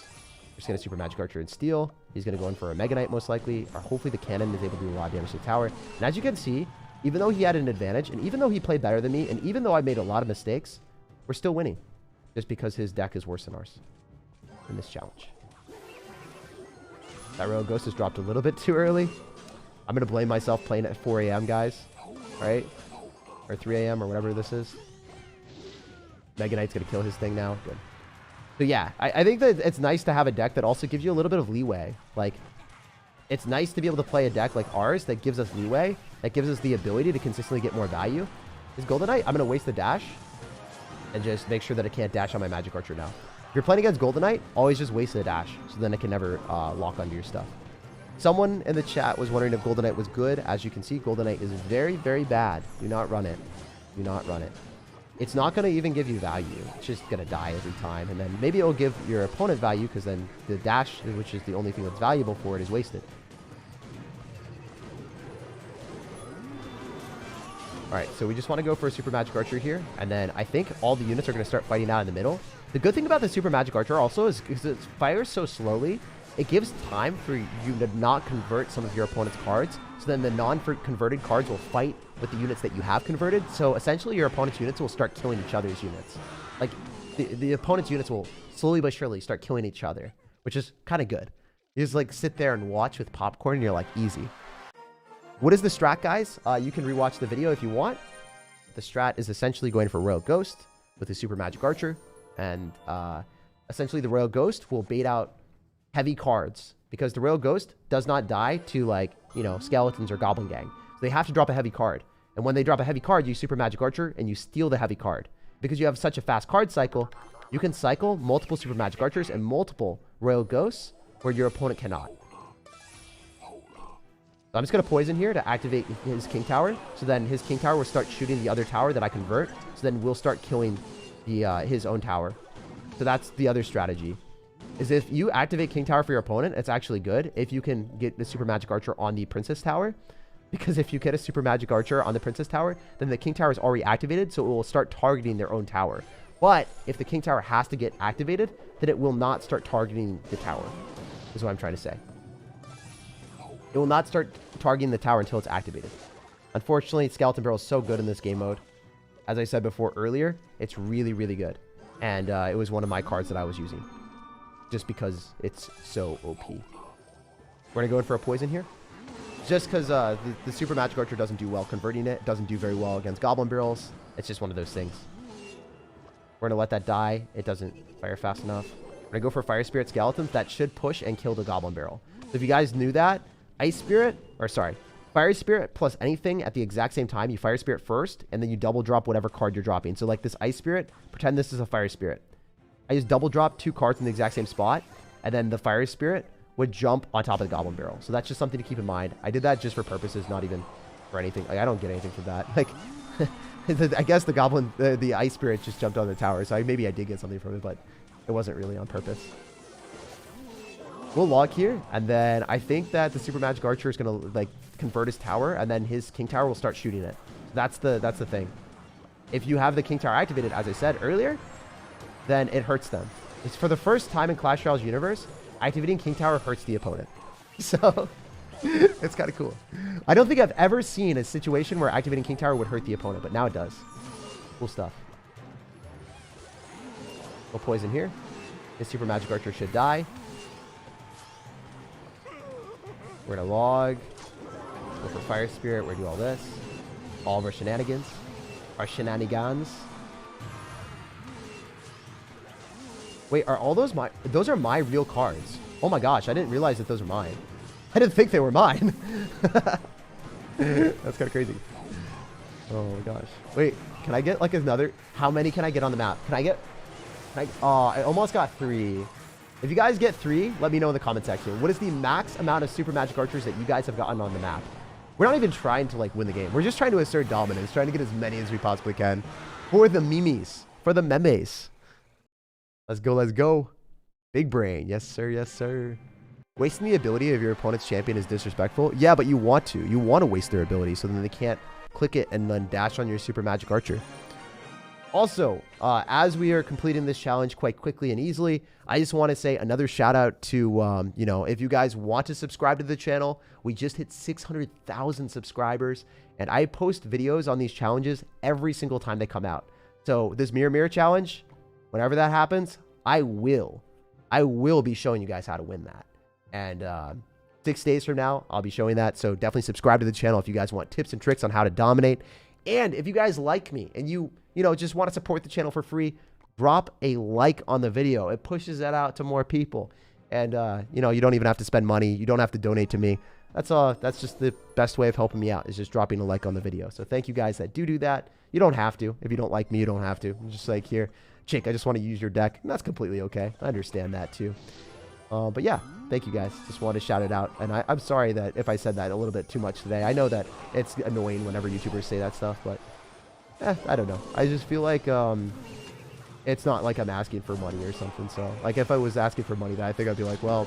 We're just going to Super Magic Archer and Steel. He's going to go in for a Mega Knight most likely, or hopefully the cannon is able to do a lot of damage to the tower. And as you can see, even though he had an advantage, and even though he played better than me, and even though I made a lot of mistakes, we're still winning. Just because his deck is worse than ours in this challenge. That Royal Ghost has dropped a little bit too early. I'm going to blame myself playing at 4 a.m., guys. Right? Or 3 a.m. or whatever this is. Mega Knight's going to kill his thing now. Good. So yeah, I think that it's nice to have a deck that also gives you a little bit of leeway. Like, it's nice to be able to play a deck like ours that gives us leeway. That gives us the ability to consistently get more value. This Golden Knight, I'm going to waste the dash. And just make sure that it can't dash on my Magic Archer now. If you're playing against Golden Knight, always just waste the dash. So then it can never lock onto your stuff. Someone in the chat was wondering if Golden Knight was good. As you can see, Golden Knight is very, very bad. Do not run it. Do not run it. It's not going to even give you value. It's just going to die every time. And then maybe it will give your opponent value because then the dash, which is the only thing that's valuable for it, is wasted. Alright, so we just want to go for a Super Magic Archer here. And then I think all the units are going to start fighting out in the middle. The good thing about the Super Magic Archer also is because it fires so slowly, it gives time for you to not convert some of your opponent's cards. So then the non-converted cards will fight with the units that you have converted. So essentially your opponent's units will start killing each other's units. Like the opponent's units will slowly but surely start killing each other, which is kind of good. You just like sit there and watch with popcorn and you're like, easy. What is the strat, guys? You can rewatch the video if you want. The strat is essentially going for Royal Ghost with a Super Magic Archer. And essentially the Royal Ghost will bait out heavy cards because the Royal Ghost does not die to, like, you know, skeletons or Goblin Gang. So they have to drop a heavy card. And when they drop a heavy card, you Super Magic Archer and you steal the heavy card. Because you have such a fast card cycle, you can cycle multiple Super Magic Archers and multiple Royal Ghosts where your opponent cannot. So I'm just going to poison here to activate his King Tower. So then his King Tower will start shooting the other tower that I convert. So then we'll start killing his own tower. So that's the other strategy. Is if you activate King Tower for your opponent, it's actually good if you can get the Super Magic Archer on the Princess Tower. Because if you get a Super Magic Archer on the Princess Tower, then the King Tower is already activated, so it will start targeting their own tower. But if the King Tower has to get activated, then it will not start targeting the tower, is what I'm trying to say. It will not start targeting the tower until it's activated. Unfortunately, Skeleton Barrel is so good in this game mode. As I said before earlier, it's really, really good. And it was one of my cards that I was using. Just because it's so OP. We're going to go in for a poison here. Just because the Super Magic Archer doesn't do well converting it. Doesn't do very well against Goblin Barrels. It's just one of those things. We're going to let that die. It doesn't fire fast enough. We're going to go for Fire Spirit Skeletons. That should push and kill the Goblin Barrel. So if you guys knew that, Fire Spirit plus anything at the exact same time. You Fire Spirit first, and then you double drop whatever card you're dropping. So like this Ice Spirit, pretend this is a Fire Spirit. I just double drop 2 cards in the exact same spot, and then the Fire Spirit would jump on top of the Goblin Barrel. So that's just something to keep in mind. I did that just for purposes, not even for anything. Like, I don't get anything from that. Like, I guess the Goblin, the Ice Spirit just jumped on the tower, so maybe I did get something from it, but it wasn't really on purpose. We'll log here, and then I think that the Super Magic Archer is going to, like, convert his tower, and then his King Tower will start shooting it. That's the thing. If you have the King Tower activated, as I said earlier, then it hurts them. It's for the first time in Clash Royale's universe, activating King Tower hurts the opponent. So, it's kind of cool. I don't think I've ever seen a situation where activating King Tower would hurt the opponent, but now it does. Cool stuff. No poison here. His Super Magic Archer should die. We're going to log. Go for Fire Spirit. We're going to do all this. All of our shenanigans. Our shenanigans. Wait, are all those my... Those are my real cards. Oh my gosh, I didn't realize that those are mine. I didn't think they were mine. That's kind of crazy. Oh my gosh. Wait, can I get like another... How many can I get on the map? Can I get... Oh, I almost got 3. If you guys get 3, let me know in the comment section. What is the max amount of Super Magic Archers that you guys have gotten on the map? We're not even trying to like win the game. We're just trying to assert dominance, trying to get as many as we possibly can. For the memes. For the memes. Let's go, let's go. Big brain. Yes, sir, yes, sir. Wasting the ability of your opponent's champion is disrespectful. Yeah, but you want to. You want to waste their ability so then they can't click it and then dash on your Super Magic Archer. Also, as we are completing this challenge quite quickly and easily, I just want to say another shout out to, you know, if you guys want to subscribe to the channel, we just hit 600,000 subscribers, and I post videos on these challenges every single time they come out. So this Mirror challenge, whenever that happens, I will be showing you guys how to win that. And 6 days from now, I'll be showing that. So definitely subscribe to the channel if you guys want tips and tricks on how to dominate. And if you guys like me and you know, just want to support the channel for free, drop a like on the video. It pushes that out to more people. And, you know, you don't even have to spend money. You don't have to donate to me. That's all. That's just the best way of helping me out, is just dropping a like on the video. So thank you guys that do that. You don't have to. If you don't like me, you don't have to. I'm just like, here, Jake, I just want to use your deck. And that's completely okay. I understand that too. But yeah, thank you guys. Just wanted to shout it out. And I'm sorry that if I said that a little bit too much today. I know that it's annoying whenever YouTubers say that stuff, but I don't know. I just feel like it's not like I'm asking for money or something. So like if I was asking for money, then I think I'd be like, well,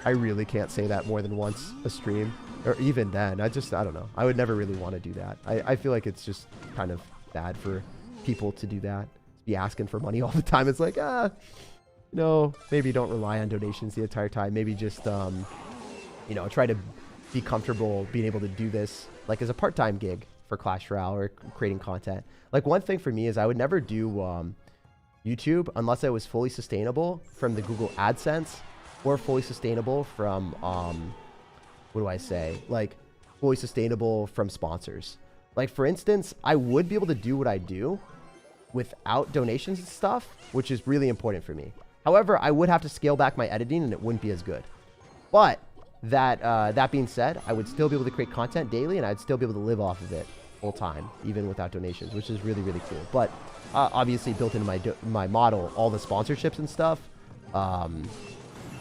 I really can't say that more than once a stream, or even then. I don't know. I would never really want to do that. I feel like it's just kind of bad for people to do that. Be asking for money all the time. It's like, no, maybe don't rely on donations the entire time. Maybe just, you know, try to be comfortable being able to do this like as a part-time gig for Clash Royale or creating content. Like one thing for me is I would never do YouTube unless I was fully sustainable from the Google AdSense, or fully sustainable from, what do I say? Like fully sustainable from sponsors. Like for instance, I would be able to do what I do without donations and stuff, which is really important for me. However, I would have to scale back my editing and it wouldn't be as good. But that being said, I would still be able to create content daily, and I'd still be able to live off of it full time, even without donations, which is really, really cool. But obviously built into my model, all the sponsorships and stuff,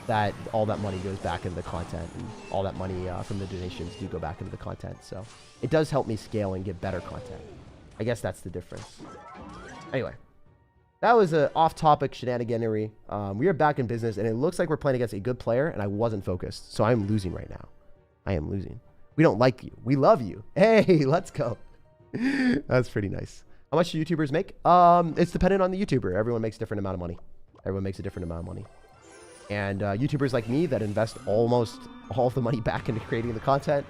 that all that money goes back into the content, and all that money from the donations do go back into the content. So it does help me scale and get better content. I guess that's the difference. Anyway, that was an off-topic shenaniganery. We are back in business, and it looks like we're playing against a good player, and I wasn't focused. So I'm losing right now. I am losing. We don't like you. We love you. Hey, let's go. That's pretty nice. How much do YouTubers make? It's dependent on the YouTuber. Everyone makes a different amount of money. Everyone makes a different amount of money. And YouTubers like me that invest almost all of the money back into creating the content,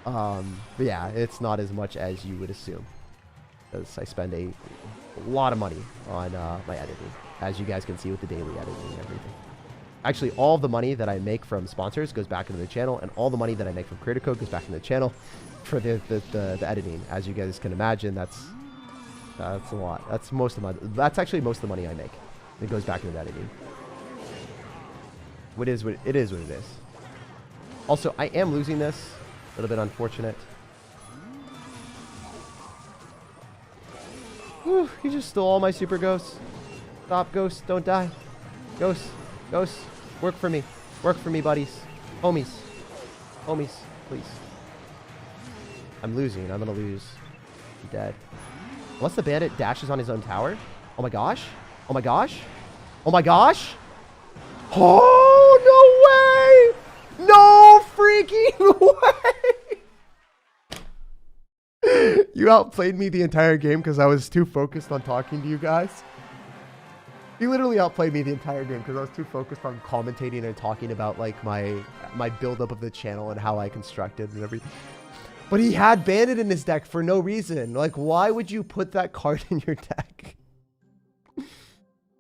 but yeah, it's not as much as you would assume, because I spend a lot of money on my editing, as you guys can see with the daily editing and everything. Actually, all of the money that I make from sponsors goes back into the channel, and all the money that I make from Creator Code goes back into the channel for the editing. As you guys can imagine, that's a lot. That's actually most of the money I make. It goes back into the editing. It is what it is. Also, I am losing this. A little bit unfortunate. Whew, he just stole all my super ghosts. Stop, ghosts, don't die. Ghost. Ghost. Work for me. Work for me, buddies. Homies. Homies, please. I'm losing. I'm gonna lose. I'm dead. Unless the bandit dashes on his own tower. Oh my gosh. Oh my gosh. Oh my gosh. Oh, no way. No freaking way. You outplayed me the entire game because I was too focused on talking to you guys. You literally outplayed me the entire game because I was too focused on commentating and talking about like my build-up of the channel and how I constructed and everything. But he had bandit in his deck for no reason. Like, why would you put that card in your deck?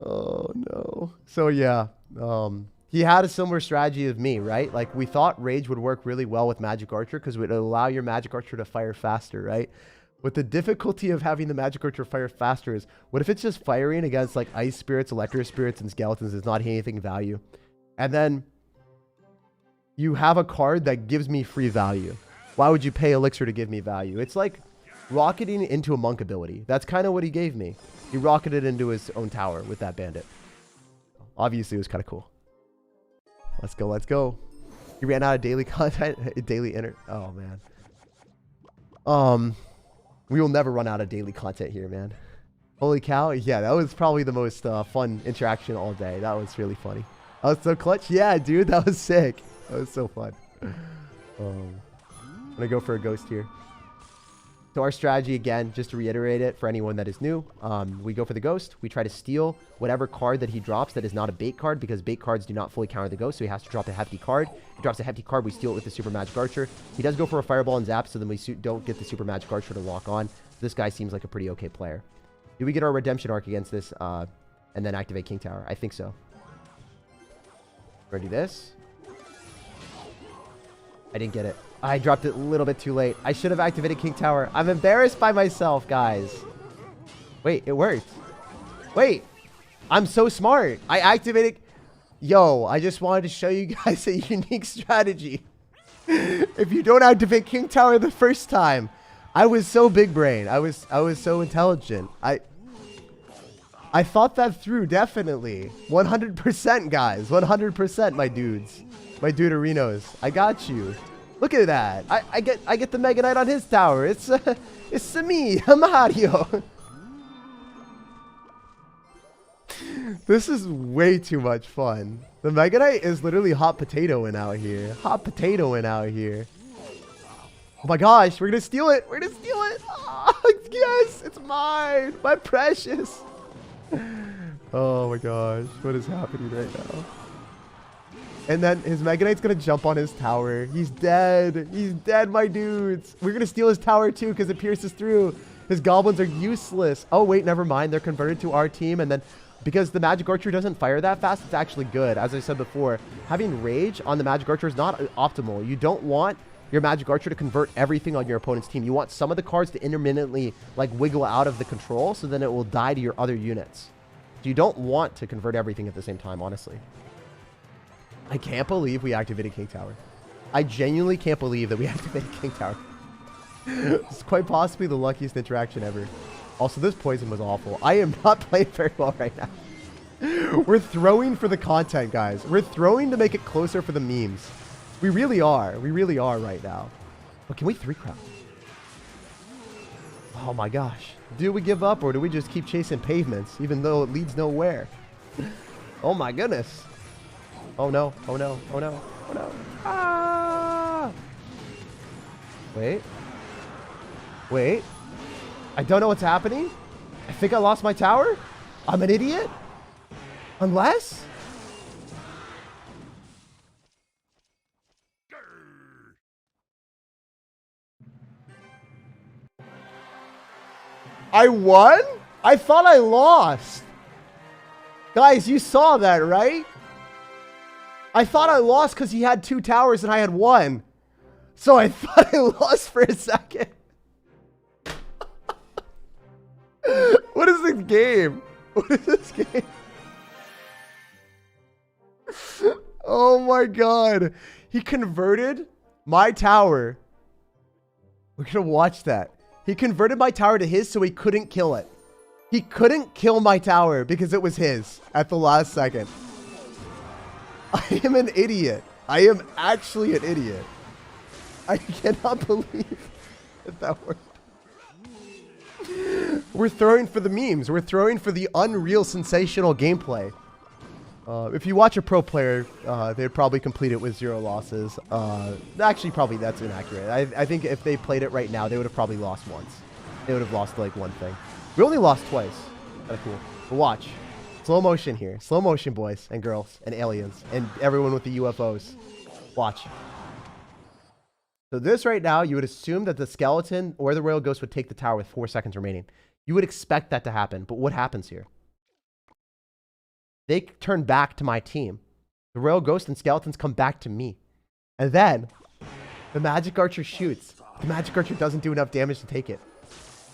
Oh no. So yeah, he had a similar strategy of me, right? Like we thought Rage would work really well with Magic Archer because it would allow your Magic Archer to fire faster, right? But the difficulty of having the Magic Archer fire faster is, what if it's just firing against like Ice Spirits, Electro Spirits, and Skeletons is not anything value? And then you have a card that gives me free value. Why would you pay Elixir to give me value? It's like rocketing into a Monk ability. That's kind of what he gave me. He rocketed into his own tower with that bandit. Obviously, it was kind of cool. Let's go, let's go. He ran out of daily content, daily inner. Oh, man. We will never run out of daily content here, man. Holy cow. Yeah, that was probably the most fun interaction all day. That was really funny. That was so clutch. Yeah, dude, that was sick. That was so fun. I'm going to go for a ghost here. So our strategy, again, just to reiterate it for anyone that is new, we go for the ghost. We try to steal whatever card that he drops that is not a bait card, because bait cards do not fully counter the ghost, so he has to drop a hefty card. He drops a hefty card, we steal it with the Super Magic Archer. He does go for a Fireball and Zap, so then we don't get the Super Magic Archer to lock on. This guy seems like a pretty okay player. Do we get our Redemption Arc against this and then activate King Tower? I think so. We're gonna do this. I didn't get it. I dropped it a little bit too late. I should have activated King Tower. I'm embarrassed by myself, guys. Wait, it worked. Wait, I'm so smart. I activated... Yo, I just wanted to show you guys a unique strategy. If you don't activate King Tower the first time, I was so big brain. I was so intelligent. I thought that through, definitely. 100%, guys. 100%, my dudes. My duderinos. I got you. Look at that. I get the Mega Knight on his tower. It's me, Mario. This is way too much fun. The Mega Knight is literally hot potatoing out here. Hot potatoing out here. Oh my gosh, we're gonna steal it. We're gonna steal it. Oh, yes, it's mine. My precious. Oh my gosh, what is happening right now? And then his Mega Knight's gonna jump on his tower. He's dead. He's dead, my dudes. We're gonna steal his tower too because it pierces through. His goblins are useless. Oh wait, never mind. They're converted to our team, and then because the Magic Archer doesn't fire that fast, it's actually good. As I said before, having Rage on the Magic Archer is not optimal. You don't want your Magic Archer to convert everything on your opponent's team. You want some of the cards to intermittently like wiggle out of the control, so then it will die to your other units. So you don't want to convert everything at the same time, honestly. I can't believe we activated King Tower. I genuinely can't believe that we activated King Tower. It's quite possibly the luckiest interaction ever. Also, this poison was awful. I am not playing very well right now. We're throwing for the content, guys. We're throwing to make it closer for the memes. We really are. We really are right now. But can we 3-crown? Oh my gosh. Do we give up or do we just keep chasing pavements even though it leads nowhere? Oh my goodness. Oh no, oh no, oh no, oh no. Ah! Wait. Wait. I don't know what's happening. I think I lost my tower. I'm an idiot. Unless... I won? I thought I lost. Guys, you saw that, right? I thought I lost because he had 2 towers and I had 1. So I thought I lost for a second. What is this game? What is this game? Oh my god. He converted my tower. We're gonna watch that. He converted my tower to his so he couldn't kill it. He couldn't kill my tower because it was his at the last second. I am an idiot. I am actually an idiot. I cannot believe that worked. We're throwing for the memes. We're throwing for the unreal, sensational gameplay. If you watch a pro player, they'd probably complete it with 0 losses. Actually, probably that's inaccurate. I think if they played it right now, they would have probably lost once. They would have lost like one thing. We only lost twice. Kind of cool. But watch. Slow motion here. Slow motion, boys and girls and aliens and everyone with the UFOs. Watch. So this right now, you would assume that the skeleton or the royal ghost would take the tower with 4 seconds remaining. You would expect that to happen. But what happens here? They turn back to my team. The royal ghost and skeletons come back to me. And then the magic archer shoots. The magic archer doesn't do enough damage to take it.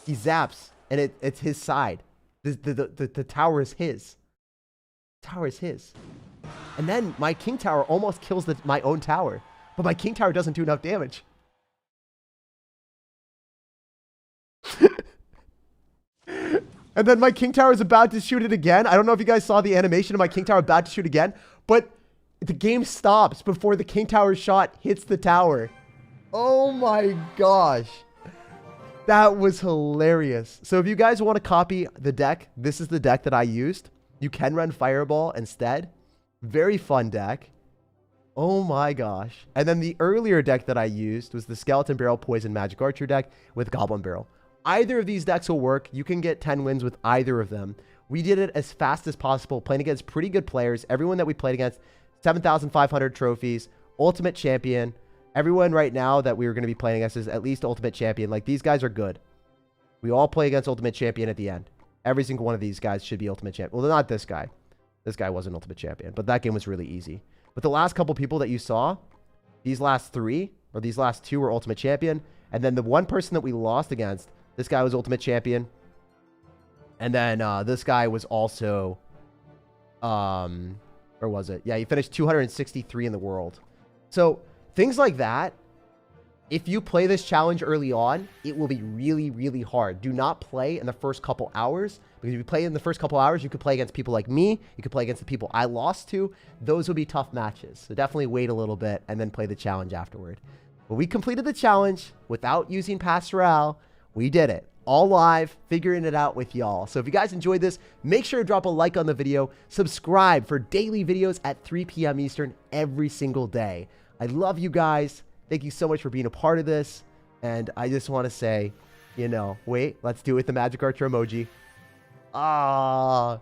He zaps and it's his side. The tower is his. The tower is his. And then my king tower almost kills my own tower. But my king tower doesn't do enough damage. And then my king tower is about to shoot it again. I don't know if you guys saw the animation of my king tower about to shoot again. But the game stops before the king tower shot hits the tower. Oh my gosh. That was hilarious. So if you guys want to copy the deck, this is the deck that I used. You can run Fireball instead. Very fun deck. Oh my gosh. And then the earlier deck that I used was the Skeleton Barrel Poison Magic Archer deck with Goblin Barrel. Either of these decks will work. You can get 10 wins with either of them. We did it as fast as possible, playing against pretty good players. Everyone that we played against, 7,500 trophies, Ultimate Champion. Everyone right now that we were going to be playing against is at least Ultimate Champion. Like, these guys are good. We all play against Ultimate Champion at the end. Every single one of these guys should be Ultimate Champion. Well, not this guy. This guy wasn't Ultimate Champion, but that game was really easy. But the last couple people that you saw, these last 3, or these last 2 were Ultimate Champion. And then the one person that we lost against, this guy was Ultimate Champion. And then this guy was also, where was it? Yeah, he finished 263 in the world. So things like that, if you play this challenge early on, it will be really, really hard. Do not play in the first couple hours, because if you play in the first couple hours, you could play against people like me. You could play against the people I lost to. Those would be tough matches. So definitely wait a little bit and then play the challenge afterward. But we completed the challenge without using Pass Royale. We did it. All live, figuring it out with y'all. So if you guys enjoyed this, make sure to drop a like on the video. Subscribe for daily videos at 3 p.m. Eastern every single day. I love you guys. Thank you so much for being a part of this. And I just want to say, you know, wait, let's do it with the Magic Archer emoji. Ah,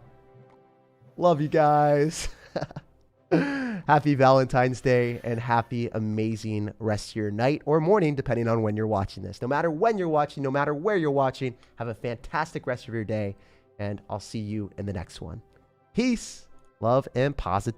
love you guys. Happy Valentine's Day and happy amazing rest of your night or morning, depending on when you're watching this. No matter when you're watching, no matter where you're watching, have a fantastic rest of your day. And I'll see you in the next one. Peace, love, and positivity.